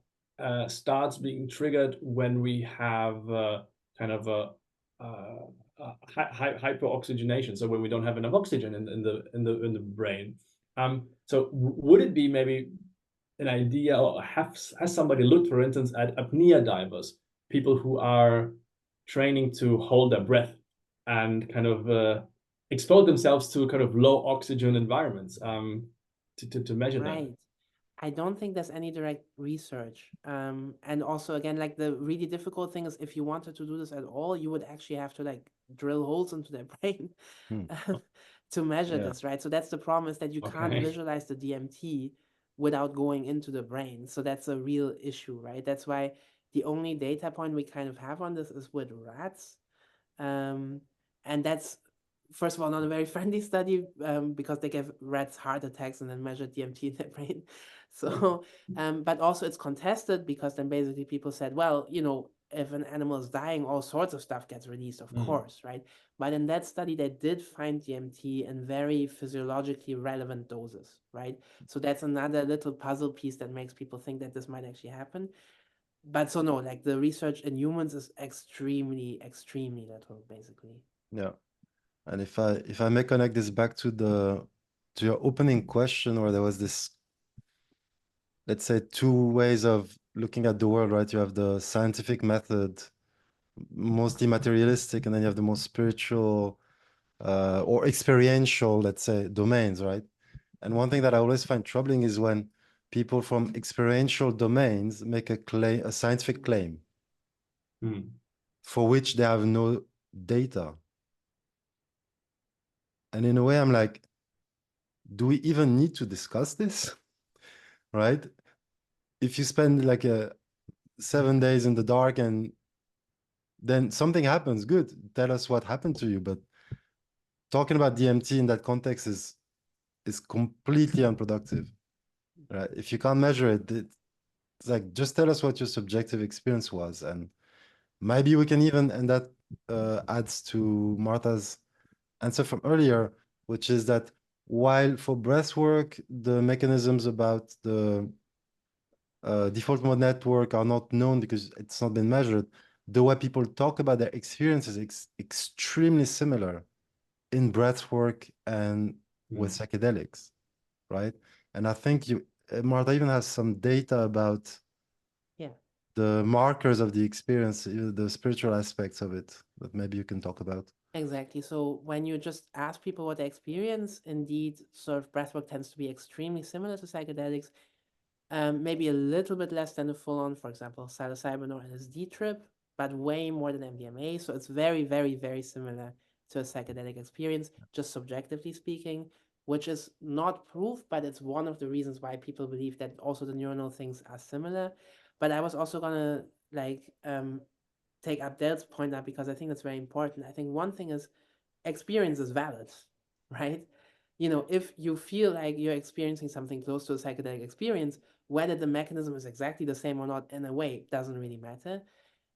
starts being triggered when we have kind of a hyperoxygenation, so when we don't have enough oxygen in the brain. So would it be maybe an idea, or has somebody looked, for instance, at apnea divers, people who are training to hold their breath and kind of expose themselves to kind of low oxygen environments to measure Right. that? I don't think there's any direct research. And also, again, like the really difficult thing is if you wanted to do this at all, you would actually have to like drill holes into their brain to measure this, right? So that's the problem, is that you can't visualize the DMT without going into the brain. So that's a real issue, right? That's why the only data point we kind of have on this is with rats. And that's, first of all, not a very friendly study because they gave rats heart attacks and then measured DMT in their brain. So, but also it's contested because then basically people said, well, if an animal is dying, all sorts of stuff gets released, of course, right? But in that study, they did find DMT in very physiologically relevant doses, right? So that's another little puzzle piece that makes people think that this might actually happen. But so no, like the research in humans is extremely, extremely little, basically. Yeah. And if I may connect this back to your opening question, where there was this, let's say, two ways of looking at the world, right? You have the scientific method, mostly materialistic, and then you have the more spiritual or experiential, let's say, domains, right? And one thing that I always find troubling is when people from experiential domains make a scientific claim for which they have no data. And in a way, I'm like, do we even need to discuss this? Right? If you spend like 7 days in the dark and then something happens, good. Tell us what happened to you. But talking about DMT in that context is completely unproductive. Right? If you can't measure it, it's like, just tell us what your subjective experience was. And maybe we can even, and that adds to Martha's answer from earlier, which is that While for breathwork, the mechanisms about the default mode network are not known because it's not been measured. The way people talk about their experiences is extremely similar in breathwork and with psychedelics, right? And I think Marta even has some data about Yeah. the markers of the experience, the spiritual aspects of it that maybe you can talk about. Exactly. So when you just ask people what they experience, indeed, sort of breathwork tends to be extremely similar to psychedelics. Maybe a little bit less than a full-on, for example, psilocybin or LSD trip, but way more than MDMA. So it's very, very, very similar to a psychedelic experience, just subjectively speaking, which is not proof, but it's one of the reasons why people believe that also the neuronal things are similar. But I was also gonna take Abdel's point up because I think that's very important. I think one thing is experience is valid, right? You know, if you feel like you're experiencing something close to a psychedelic experience, whether the mechanism is exactly the same or not, in a way, doesn't really matter.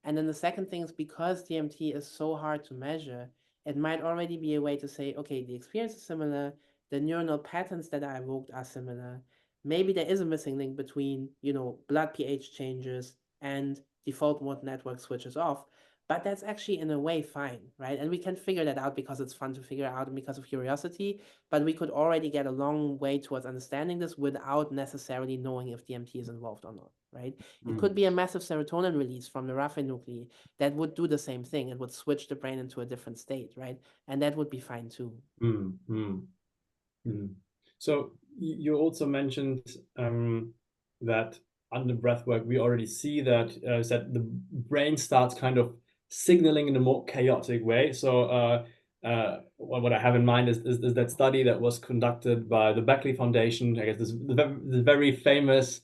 And then the second thing is because DMT is so hard to measure, it might already be a way to say, okay, the experience is similar, the neuronal patterns that are evoked are similar. Maybe there is a missing link between, you know, blood pH changes and default mode network switches off, but that's actually in a way fine, right? And we can figure that out because it's fun to figure out and because of curiosity, but we could already get a long way towards understanding this without necessarily knowing if DMT is involved or not, right? It could be a massive serotonin release from the raphe nuclei that would do the same thing. It would switch the brain into a different state, right? And that would be fine too. So you also mentioned that under breathwork, we already see that the brain starts kind of signaling in a more chaotic way. So what I have in mind is that study that was conducted by the Beckley Foundation. I guess this very famous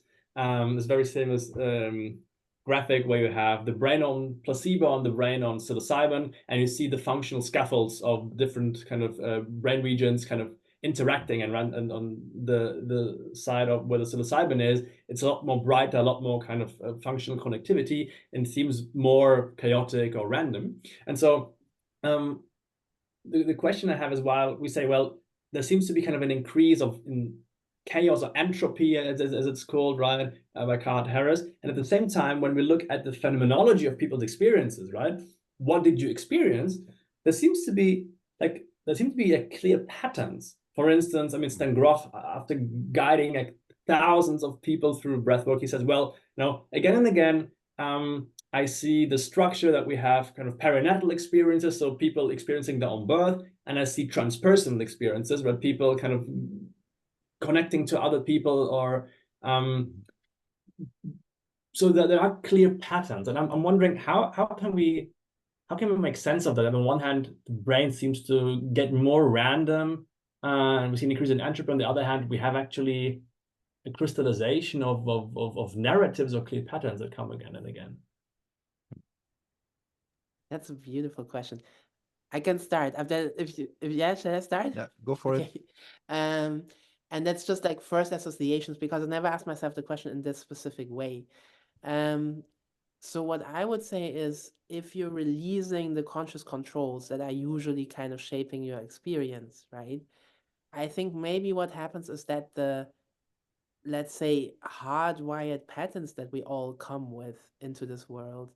graphic where you have the brain on placebo and the brain on psilocybin, and you see the functional scaffolds of different kind of brain regions kind of interacting, and on the side of where the psilocybin is, it's a lot more brighter, a lot more kind of functional connectivity, and seems more chaotic or random. And so the question I have is, while we say, well, there seems to be kind of an increase in chaos or entropy, as it's called, right, by Carl Harris. And at the same time, when we look at the phenomenology of people's experiences, right, what did you experience? There seems to be clear patterns. For instance, I mean, Stan Grof, after guiding like thousands of people through breathwork, he says, well, again and again, I see the structure that we have, kind of perinatal experiences, so people experiencing their own birth, and I see transpersonal experiences where people kind of connecting to other people, or so that there are clear patterns. And I'm wondering how can we make sense of that? On one hand, the brain seems to get more random, and we see an increase in entropy. On the other hand, we have actually a crystallization of narratives or clear patterns that come again and again. That's a beautiful question. I can start. Should I start? Yeah, go for it. And that's just like first associations, because I never asked myself the question in this specific way. So what I would say is, if you're releasing the conscious controls that are usually kind of shaping your experience, right? I think maybe what happens is that the, let's say, hardwired patterns that we all come with into this world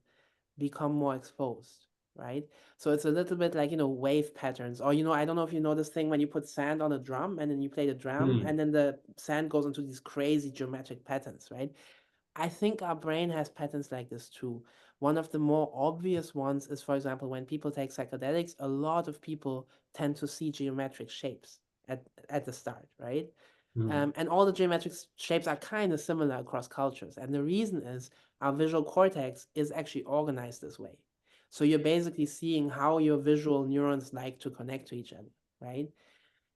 become more exposed, right? So it's a little bit like, wave patterns, or, I don't know if you know this thing when you put sand on a drum and then you play the drum and then the sand goes into these crazy geometric patterns, right? I think our brain has patterns like this too. One of the more obvious ones is, for example, when people take psychedelics, a lot of people tend to see geometric shapes at the start, right? And all the geometric shapes are kind of similar across cultures. And the reason is our visual cortex is actually organized this way. So you're basically seeing how your visual neurons like to connect to each other, right?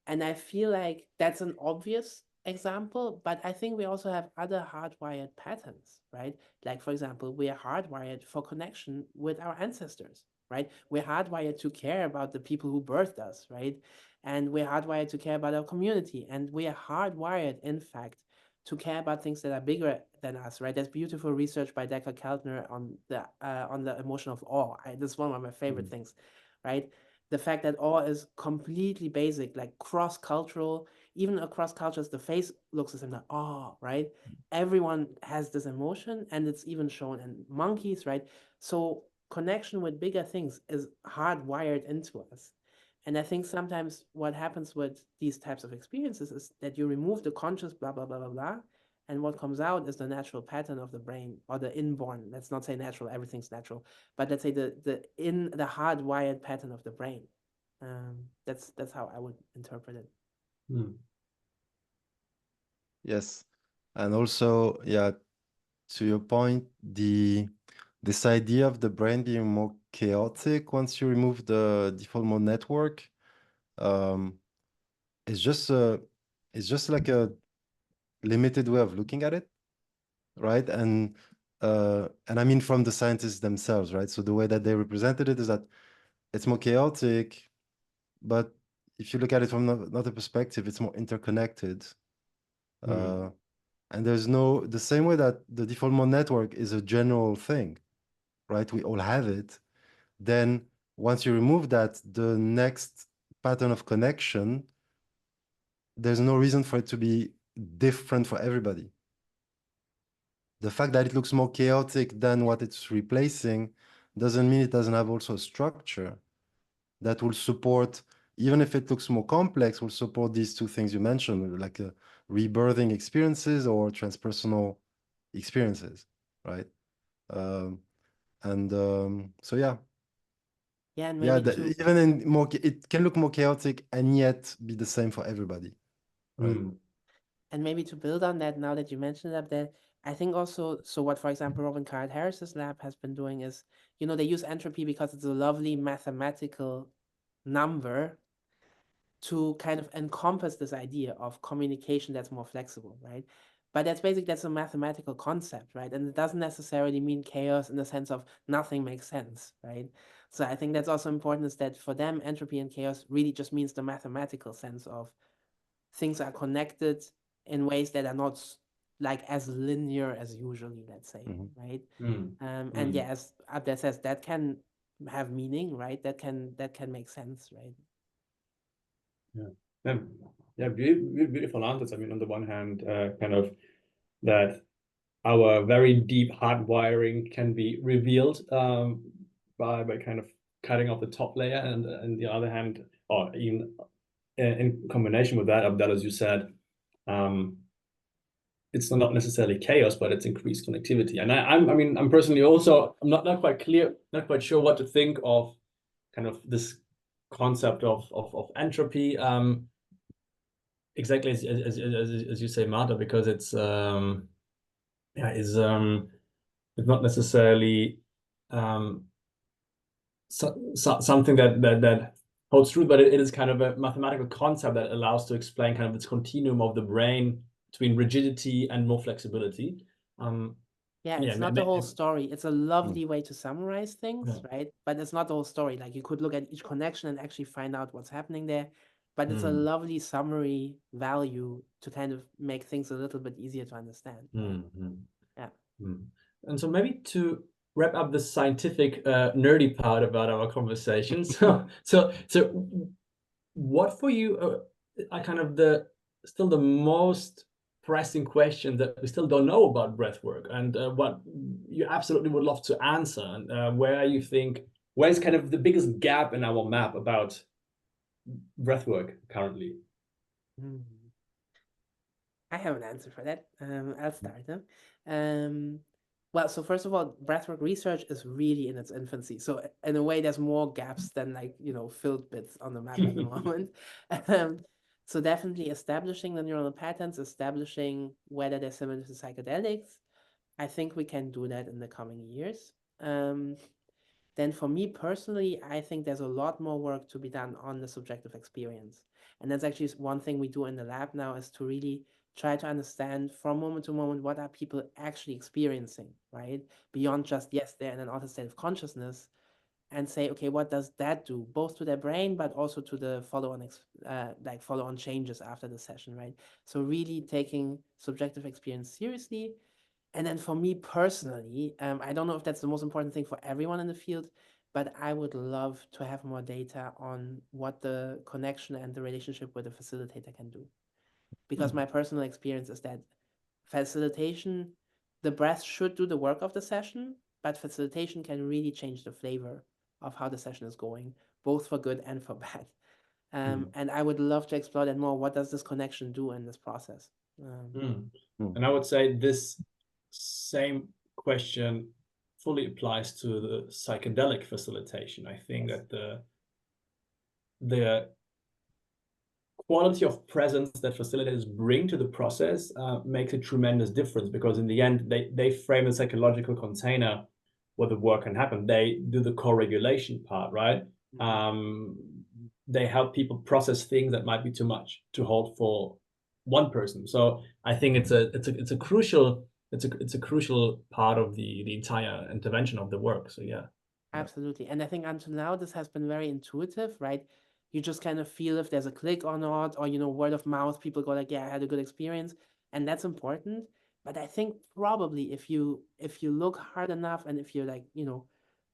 And I feel like that's an obvious example, but I think we also have other hardwired patterns, right? Like, for example, we are hardwired for connection with our ancestors, right? We're hardwired to care about the people who birthed us, right? And we're hardwired to care about our community. And we are hardwired, in fact, to care about things that are bigger than us, right? There's beautiful research by Decker Keltner on the emotion of awe. This is one of my favorite things, right? The fact that awe is completely basic, like cross-cultural. even across cultures, the face looks the same, like, oh, right? Everyone has this emotion, and it's even shown in monkeys, right? So connection with bigger things is hardwired into us. And I think sometimes what happens with these types of experiences is that you remove the conscious blah, blah, blah, blah, blah, and what comes out is the natural pattern of the brain, or the inborn, let's not say natural, everything's natural, but let's say the hardwired pattern of the brain. That's how I would interpret it. Mm. Yes. And also, yeah, to your point, this idea of the brain being more chaotic once you remove the default mode network, um, it's just like a limited way of looking at it, right? And I mean from the scientists themselves, right? So the way that they represented it is that it's more chaotic, but if you look at it from another perspective, it's more interconnected. And there's the same way that the default mode network is a general thing, right? We all have it. Then once you remove that, the next pattern of connection, there's no reason for it to be different for everybody. The fact that it looks more chaotic than what it's replacing doesn't mean it doesn't have also a structure that will support, even if it looks more complex, will support these two things you mentioned, like rebirthing experiences or transpersonal experiences, right? So yeah. Yeah, and Yeah, maybe to even in more, it can look more chaotic and yet be the same for everybody, right? And maybe to build on that, now that you mentioned it up there, I think also, so what, for example, Robin Carhart-Harris's lab has been doing is, they use entropy because it's a lovely mathematical number to kind of encompass this idea of communication that's more flexible, right? But that's a mathematical concept, right? And it doesn't necessarily mean chaos in the sense of nothing makes sense, right? So I think that's also important, is that for them, entropy and chaos really just means the mathematical sense of things are connected in ways that are not like as linear as usually, let's say, right? And yeah, as Abdel says, that can have meaning, right? That can make sense, right? Yeah, beautiful answers. I mean, on the one hand, kind of that our very deep hardwiring can be revealed by kind of cutting off the top layer, and on the other hand, or even in combination with that, Abdel, as you said, it's not necessarily chaos, but it's increased connectivity. And I'm personally also, I'm not quite clear, not quite sure what to think of kind of this concept of entropy. Exactly as you say, Marta, because it's it's not necessarily something that holds true, but it is kind of a mathematical concept that allows to explain kind of this continuum of the brain between rigidity and more flexibility. Yeah, it's not the whole story. It's a lovely way to summarize things, right? But it's not the whole story. Like, you could look at each connection and actually find out what's happening there. But it's a lovely summary value to kind of make things a little bit easier to understand. Yeah. And so maybe to wrap up the scientific nerdy part about our conversation. So what for you are kind of the most pressing question that we still don't know about breathwork, and what you absolutely would love to answer, and where's kind of the biggest gap in our map about breathwork currently? I have an answer for that. I'll start. Well, so first of all, breathwork research is really in its infancy. So in a way, there's more gaps than filled bits on the map at the moment. So definitely establishing the neural patterns, establishing whether they're similar to psychedelics. I think we can do that in the coming years. Then for me personally, I think there's a lot more work to be done on the subjective experience. And that's actually one thing we do in the lab now, is to really try to understand from moment to moment, what are people actually experiencing, right? Beyond just, yes, they're in an altered state of consciousness, and say, okay, what does that do, both to their brain, but also to the follow-on changes after the session, right? So really taking subjective experience seriously. And then for me personally, I don't know if that's the most important thing for everyone in the field, but I would love to have more data on what the connection and the relationship with the facilitator can do. because my personal experience is that facilitation, the breath should do the work of the session, but facilitation can really change the flavor of how the session is going, both for good and for bad. And I would love to explore that more. What does this connection do in this process? And I would say this same question fully applies to the psychedelic facilitation. I think that the quality of presence that facilitators bring to the process makes a tremendous difference, because in the end, they frame a psychological container where the work can happen. They do the co-regulation part, right? They help people process things that might be too much to hold for one person. So I think it's a crucial part of the entire intervention of the work. So yeah. Absolutely. And I think until now, this has been very intuitive, right? You just kind of feel if there's a click or not, or, word of mouth, people go like, yeah, I had a good experience. And that's important. But I think probably if you look hard enough and if you're like,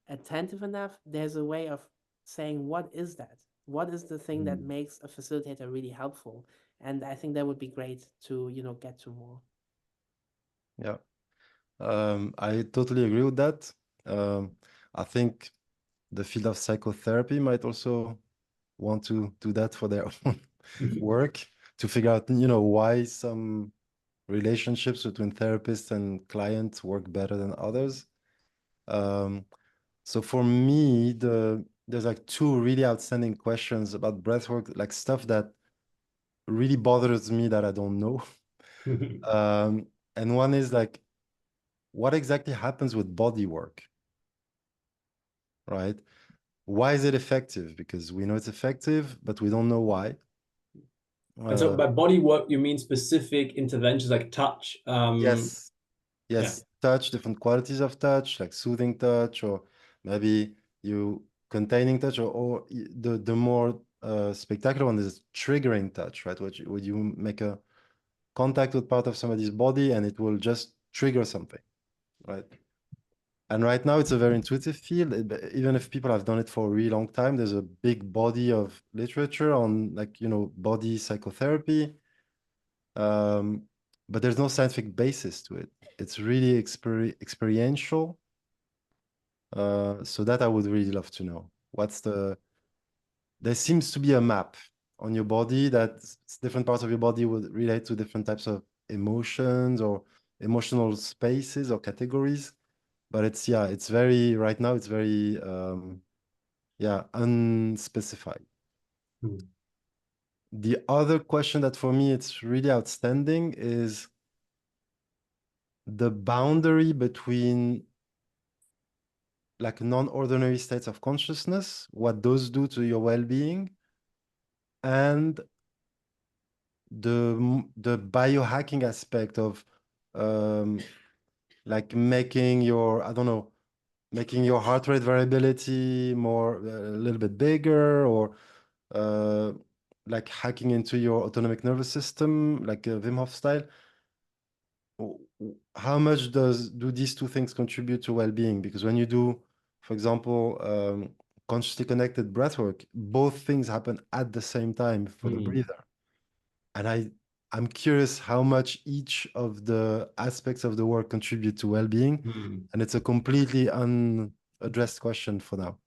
attentive enough, there's a way of saying, what is that? What is the thing that makes a facilitator really helpful? And I think that would be great to, get to more. Yeah. I totally agree with that. I think the field of psychotherapy might also want to do that for their own work, to figure out, why some relationships between therapists and clients work better than others. So for me, there's like two really outstanding questions about breathwork, like stuff that really bothers me that I don't know. And one is like, what exactly happens with body work, right? Why is it effective? Because we know it's effective, but we don't know why. And so by body work, you mean specific interventions like touch? Yes. Yeah. Touch, different qualities of touch, like soothing touch, or maybe you containing touch, or the more spectacular one is triggering touch, right? Would you make a contact with part of somebody's body and it will just trigger something, right? And right now it's a very intuitive field. Even if people have done it for a really long time, there's a big body of literature on body psychotherapy. But there's no scientific basis to it. It's really experiential. So that I would really love to know. There seems to be a map on your body that different parts of your body would relate to different types of emotions or emotional spaces or categories. But right now it's very, unspecified. The other question that for me it's really outstanding is the boundary between like non-ordinary states of consciousness, what those do to your well-being, and the biohacking aspect of like making your, I don't know, making your heart rate variability a little bit bigger, or like hacking into your autonomic nervous system, like a Wim Hof style. How much do these two things contribute to well-being? Because when you do, for example, consciously connected breathwork, both things happen at the same time for the breather. And I'm curious how much each of the aspects of the work contribute to well-being. And it's a completely unaddressed question for now.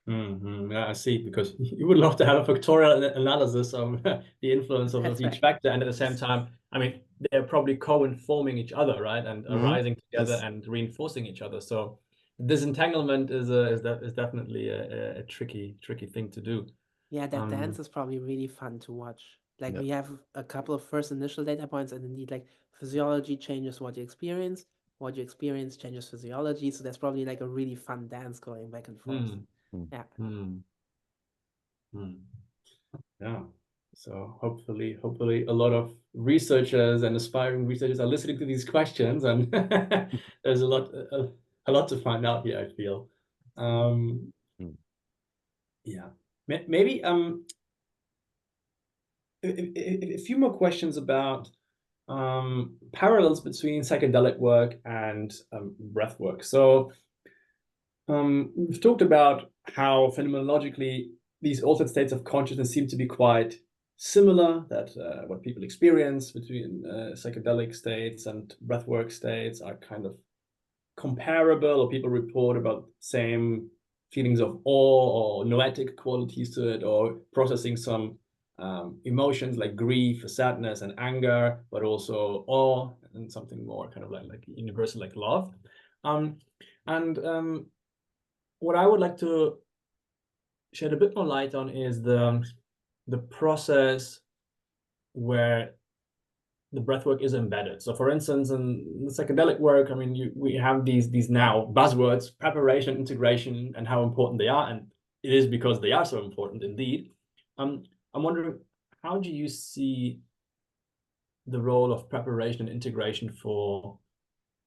Yeah, I see, because you would love to have a factorial analysis of the influence of each factor, and at the same time, I mean, they're probably co-informing each other, right, and arising together and reinforcing each other. So disentanglement is definitely a tricky thing to do. Yeah, that dance is probably really fun to watch. Like we have a couple of first initial data points, and indeed, like physiology changes what you experience changes physiology. So there's probably like a really fun dance going back and forth. Yeah. Yeah. So hopefully a lot of researchers and aspiring researchers are listening to these questions, and there's a lot to find out here, I feel. Yeah. Maybe a few more questions about parallels between psychedelic work and breath work. So we've talked about how phenomenologically these altered states of consciousness seem to be quite similar, that what people experience between psychedelic states and breathwork states are kind of comparable, or people report about same feelings of awe or noetic qualities to it, or processing some emotions like grief, sadness, and anger, but also awe and something more kind of like universal, like love. And what I would like to shed a bit more light on is the process where the breathwork is embedded. So, for instance, in the psychedelic work, I mean, we have these now buzzwords: preparation, integration, and how important they are, and it is because they are so important indeed. I'm wondering, how do you see the role of preparation and integration for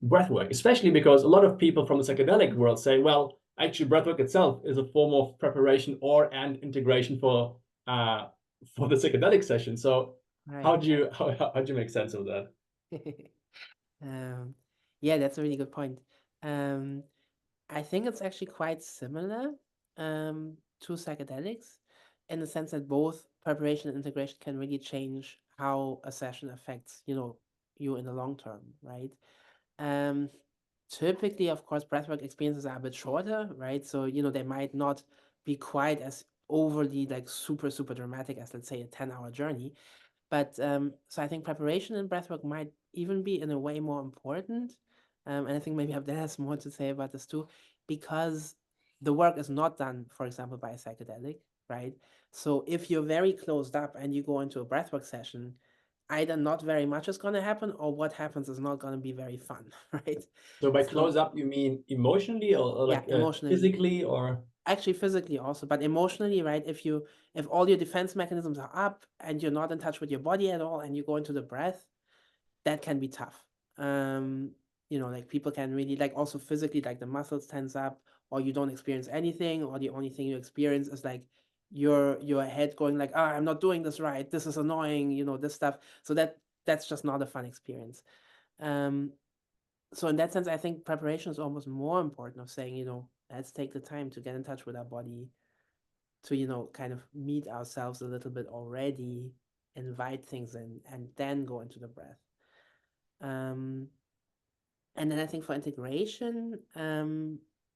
breathwork, especially because a lot of people from the psychedelic world say, well, actually, breathwork itself is a form of preparation or and integration for the psychedelic session. So, how Right. do you make sense of that? Yeah, that's a really good point. Um, I think it's actually quite similar to psychedelics in the sense that both preparation and integration can really change how a session affects, you in the long term, right? Um, Typically, of course, breathwork experiences are a bit shorter, right? So, they might not be quite as overly like super, super dramatic as, let's say, a 10-hour journey. But so I think preparation in breathwork might even be in a way more important. And I think maybe Abdel has more to say about this too, because the work is not done, for example, by a psychedelic, right? So if you're very closed up and you go into a breathwork session, either not very much is going to happen, or what happens is not going to be very fun, right? So by So close up, you mean emotionally or yeah, like emotionally. physically, or? Actually physically also, but emotionally, right? If all your defense mechanisms are up and you're not in touch with your body at all and you go into the breath, that can be tough. um like people can really, like, also physically, like the muscles tense up, or you don't experience anything, or the only thing you experience is like your head going like, I'm not doing this right, this is annoying, this stuff. So that's just not a fun experience. um so in that sense, I think preparation is almost more important, of saying, let's take the time to get in touch with our body, to, kind of meet ourselves a little bit already, invite things in, and then go into the breath. um and then I think for integration,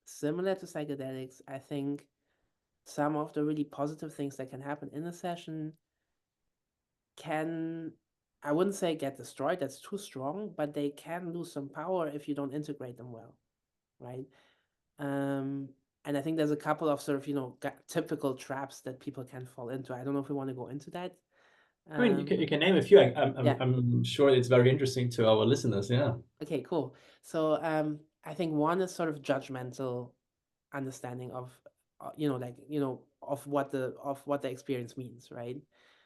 similar to psychedelics, I think some of the really positive things that can happen in a session can, I wouldn't say get destroyed, that's too strong, but they can lose some power if you don't integrate them well, right? Um, and I think there's a couple of sort of, typical traps that people can fall into. I don't know if we want to go into that. I mean, you can name a few. Yeah. I'm sure it's very interesting to our listeners. Yeah. Okay, cool. So I think one is sort of judgmental understanding of, of what the experience means, right?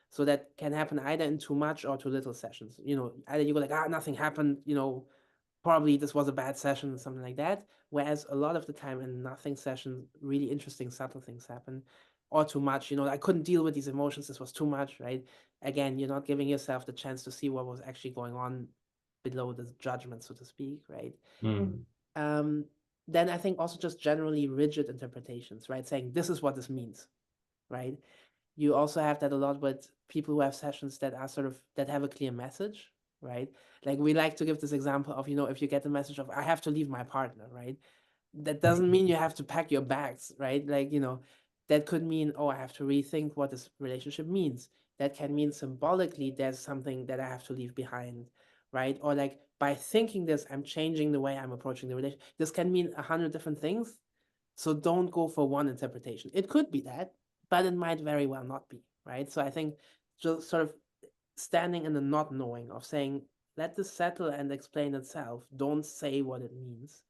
So that can happen either in too much or too little sessions. Either you go like, nothing happened, probably this was a bad session, something like that. Whereas a lot of the time in nothing sessions, really interesting, subtle things happen, or too much. I couldn't deal with these emotions. This was too much, right? Again, you're not giving yourself the chance to see what was actually going on below the judgment, so to speak, right? Mm. Um, then I think also just generally rigid interpretations, right? Saying this is what this means, right? You also have that a lot with people who have sessions that are sort of, that have a clear message, right? Like we like to give this example of, if you get the message of, I have to leave my partner, right? That doesn't mean you have to pack your bags, right? Like, that could mean, oh, I have to rethink what this relationship means. That can mean symbolically there's something that I have to leave behind, right? Or like by thinking this, I'm changing the way I'm approaching the relationship. This can mean 100 different things. So don't go for one interpretation. It could be that, but it might very well not be, right? So I think just sort of standing in the not knowing of saying, let this settle and explain itself. Don't say what it means.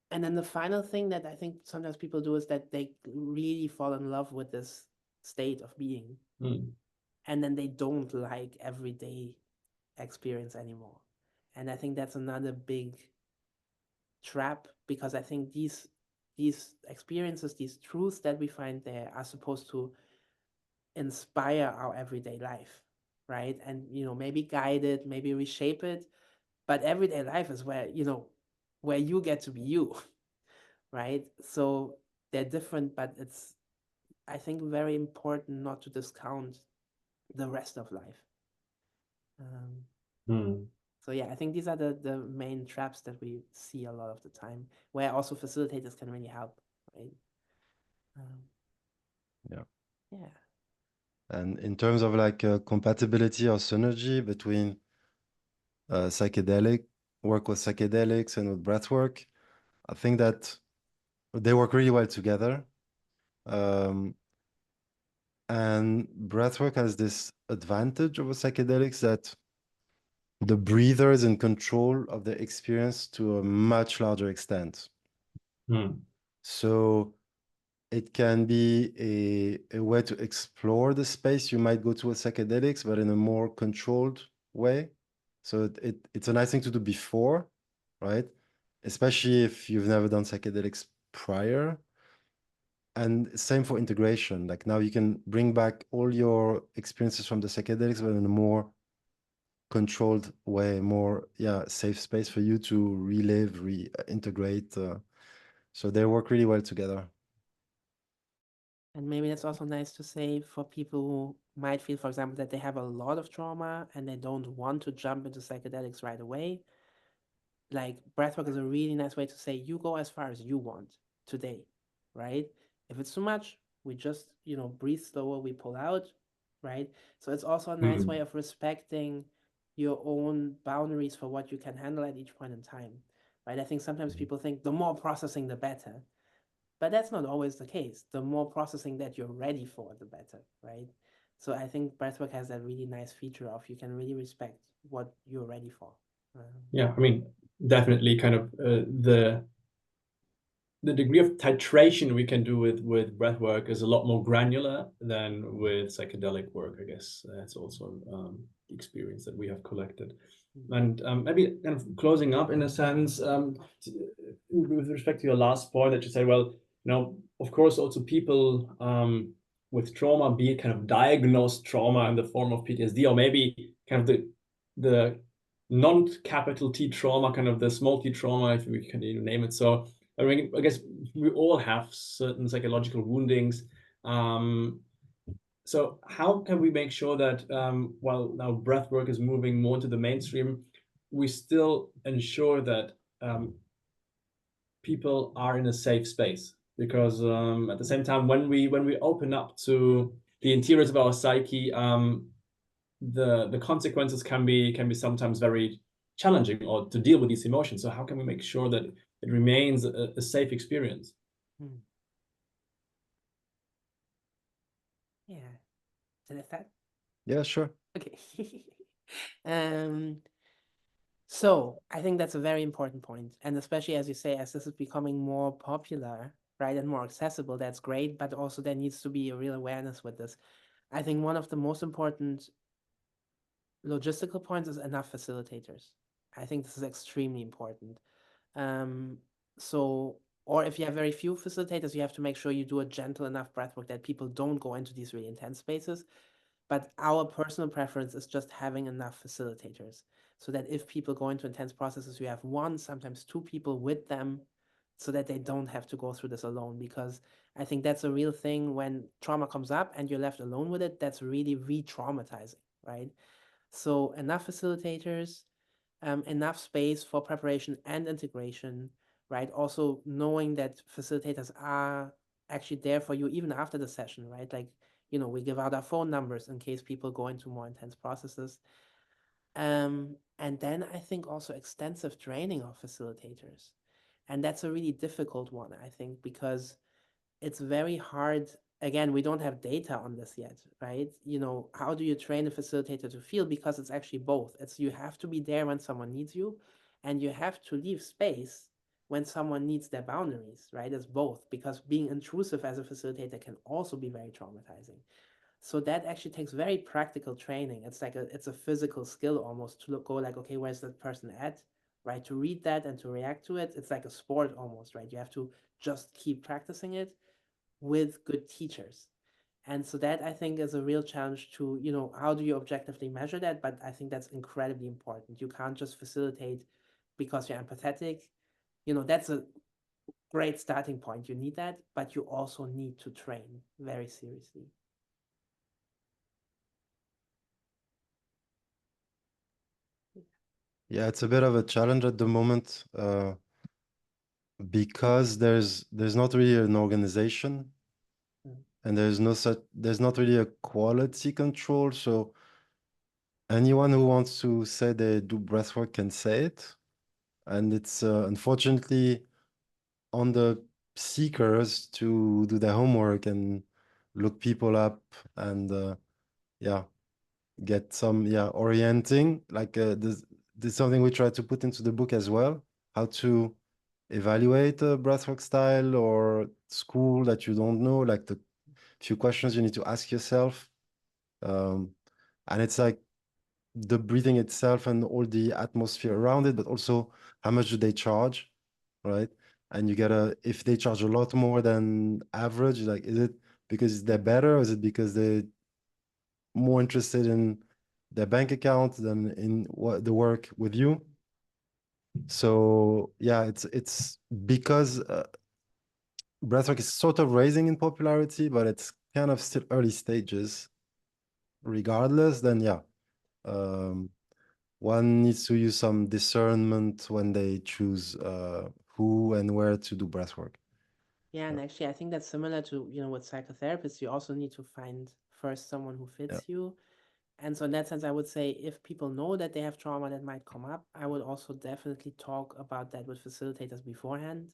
And then the final thing that I think sometimes people do is that they really fall in love with this state of being. Mm. And then they don't like everyday experience anymore. And I think that's another big trap, because I think these experiences, these truths that we find there are supposed to inspire our everyday life, right? And maybe guide it, maybe reshape it. But everyday life is where you get to be you, right? So they're different, but it's, I think, very important not to discount the rest of life. Um, Hmm. so yeah, I think these are the main traps that we see a lot of the time, where also facilitators can really help, right? Um, Yeah. yeah. And in terms of like compatibility or synergy between psychedelic work with psychedelics and with breathwork, I think that they work really well together. Um, and breathwork has this advantage over psychedelics that the breather is in control of the experience to a much larger extent. Hmm. So it can be a way to explore the space you might go to with psychedelics, but in a more controlled way. So it's a nice thing to do before, right? Especially if you've never done psychedelics prior. And same for integration. Like now you can bring back all your experiences from the psychedelics, but in a more controlled way, more safe space for you to relive, reintegrate. So they work really well together. And maybe that's also nice to say for people who might feel, for example, that they have a lot of trauma and they don't want to jump into psychedelics right away. Like breathwork is a really nice way to say you go as far as you want today, right? If it's too much, we just, breathe slower, we pull out, right? So it's also a nice way Hmm. of respecting your own boundaries for what you can handle at each point in time, right? I think sometimes people think the more processing, the better. But that's not always the case. The more processing that you're ready for, the better, right? So I think breathwork has that really nice feature of you can really respect what you're ready for. Yeah, I mean, definitely kind of the degree of titration we can do with breath work is a lot more granular than with psychedelic work, I guess. That's also the experience that we have collected. And maybe kind of closing up in a sense, with respect to your last point that you said, well, of course, also people with trauma, be it kind of diagnosed trauma in the form of PTSD, or maybe kind of the non-capital T trauma, kind of the small T trauma, if we can even name it. So I mean, I guess we all have certain psychological woundings. So how can we make sure that while now breathwork is moving more into the mainstream, we still ensure that people are in a safe space? Because at the same time, when we open up to the interiors of our psyche, the consequences can be sometimes very challenging, or to deal with these emotions. So how can we make sure that it remains a safe experience? Hmm. Yeah. Did I start? Yeah, sure. Okay. um, so I think that's a very important point. And especially as you say, as this is becoming more popular, right, and more accessible, that's great. But also there needs to be a real awareness with this. I think one of the most important logistical points is enough facilitators. I think this is extremely important. Um, so, or if you have very few facilitators, you have to make sure you do a gentle enough breathwork that people don't go into these really intense spaces. But our personal preference is just having enough facilitators so that if people go into intense processes, you have one, sometimes two people with them so that they don't have to go through this alone. Because I think that's a real thing when trauma comes up and you're left alone with it, that's really re traumatizing, right? So, enough facilitators, enough space for preparation and integration, right? Also, knowing that facilitators are actually there for you even after the session, right? Like, we give out our phone numbers in case people go into more intense processes. And then I think also extensive training of facilitators. And that's a really difficult one, I think, because it's very hard. Again, we don't have data on this yet, right? How do you train a facilitator to feel? Because it's actually both. It's you have to be there when someone needs you, and you have to leave space when someone needs their boundaries, right? It's both, because being intrusive as a facilitator can also be very traumatizing. So that actually takes very practical training. It's a physical skill almost to go like, okay, where's that person at? Right? To read that and to react to it. It's like a sport almost, right? You have to just keep practicing it with good teachers. And so that I think is a real challenge to, how do you objectively measure that? But I think that's incredibly important. You can't just facilitate because you're empathetic. That's a great starting point. You need that, but you also need to train very seriously. Yeah, it's a bit of a challenge at the moment, because there's not really an organization, and there's not really a quality control. So anyone who wants to say they do breathwork can say it, and it's unfortunately on the seekers to do their homework and look people up and yeah, get some orienting. Like this something we try to put into the book as well, how to evaluate a breathwork style or school that you don't know, like the few questions you need to ask yourself. And it's like the breathing itself and all the atmosphere around it, but also how much do they charge, right? And you gotta, if they charge a lot more than average, like, is it because they're better, or is it because they're more interested in their bank account than in what the work with you? So yeah, it's because breathwork is sort of rising in popularity, but it's kind of still early stages. Regardless, then yeah, um, one needs to use some discernment when they choose who and where to do breathwork. Yeah, and actually, I think that's similar to, with psychotherapists. You also need to find first someone who Yeah. fits you. And so in that sense, I would say if people know that they have trauma that might come up, I would also definitely talk about that with facilitators beforehand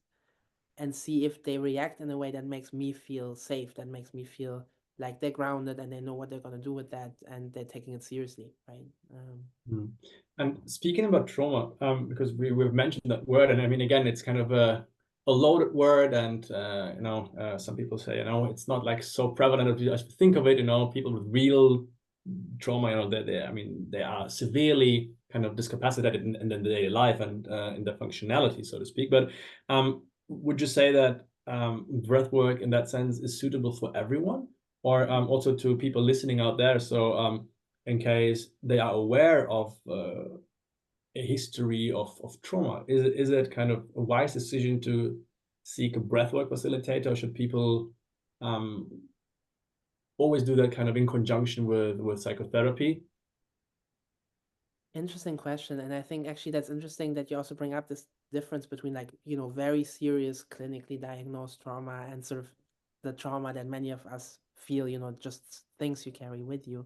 and see if they react in a way that makes me feel safe, that makes me feel like they're grounded and they know what they're going to do with that and they're taking it seriously, right? And speaking about trauma, because we've mentioned that word, and I mean, again, it's kind of a loaded word, and some people say, it's not like so prevalent as you think of it. People with real trauma, they are severely kind of discapacitated in their daily life and in their functionality, so to speak. But would you say that breathwork in that sense is suitable for everyone, or also to people listening out there? So in case they are aware of a history of trauma, is it kind of a wise decision to seek a breathwork facilitator, or should people always do that kind of in conjunction with psychotherapy? Interesting question. And I think actually that's interesting that you also bring up this difference between very serious clinically diagnosed trauma and sort of the trauma that many of us feel, just things you carry with you.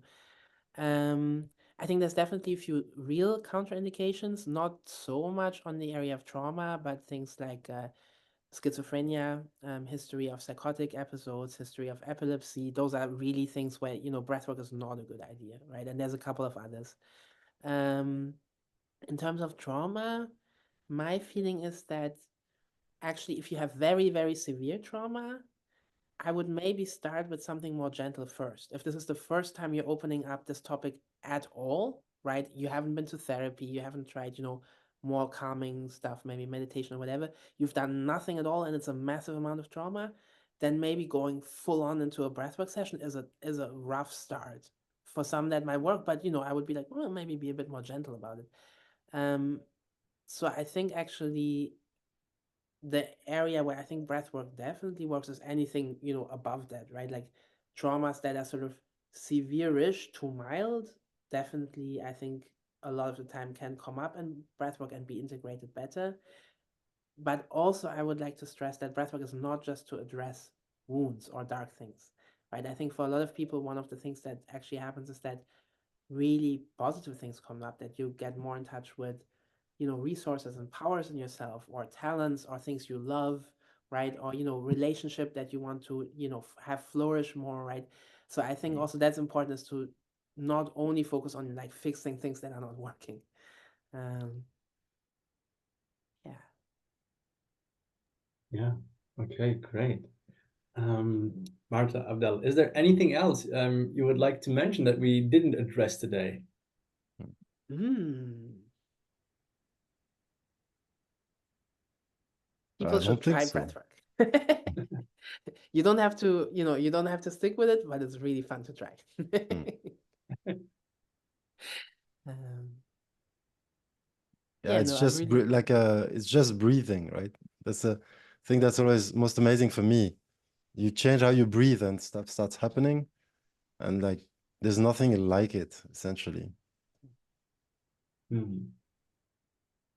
I think there's definitely a few real contraindications, not so much on the area of trauma, but things like schizophrenia, history of psychotic episodes, history of epilepsy. Those are really things where, breathwork is not a good idea, right? And there's a couple of others. In terms of trauma, my feeling is that actually, if you have very, very severe trauma, I would maybe start with something more gentle first. If this is the first time you're opening up this topic at all, right? You haven't been to therapy, you haven't tried, more calming stuff, maybe meditation or whatever. You've done nothing at all, and it's a massive amount of trauma. Then maybe going full on into a breathwork session is a rough start. For some that might work, but I would be like, well, maybe be a bit more gentle about it. So I think actually the area where I think breathwork definitely works is anything, above that, right? Like traumas that are sort of severe-ish to mild, definitely I think a lot of the time can come up in breathwork and be integrated better. But also I would like to stress that breathwork is not just to address wounds or dark things, right? I think for a lot of people, one of the things that actually happens is that really positive things come up, that you get more in touch with resources and powers in yourself, or talents, or things you love, right? Or relationship that you want to have flourish more, right? So I think also that's important, is to not only focus on like fixing things that are not working. Yeah. Yeah. Okay, great. Marta, Abdel, is there anything else you would like to mention that we didn't address today? People I should don't think try so. breathwork. You don't have to, you don't have to stick with it, but it's really fun to try. Yeah, it's no, I just really. it's just breathing, right? That's the thing that's always most amazing for me. You change how you breathe and stuff starts happening, and like there's nothing like it, essentially.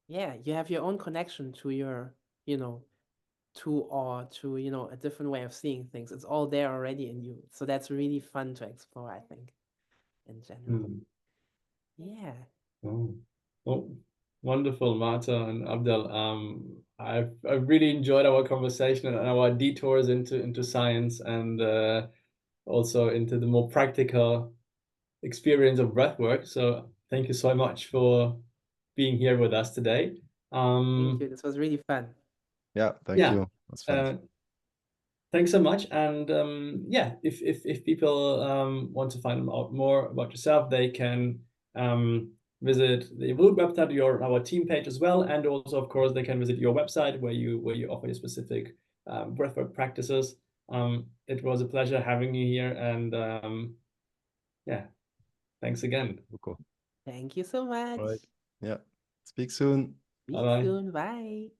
Yeah, you have your own connection to your, you know, to, you know, a different way of seeing things. It's all there already in you. So that's really fun to explore, I think, in general. Mm. Yeah. Oh, oh, wonderful, Marta and Abdel. I've really enjoyed our conversation and our detours into science and also into the more practical experience of breathwork. So thank you so much for being here with us today. Thank you. This was really fun. Yeah, thank Yeah. you. That's fun. Thanks so much. And yeah, if people want to find out more about yourself, they can visit the Evolute website, our team page as well, and also, of course, they can visit your website where you offer your specific breathwork practices. It was a pleasure having you here, and yeah, thanks again. Cool. Thank you so much. All right. Yeah. Speak soon. Speak Bye bye. soon. Bye.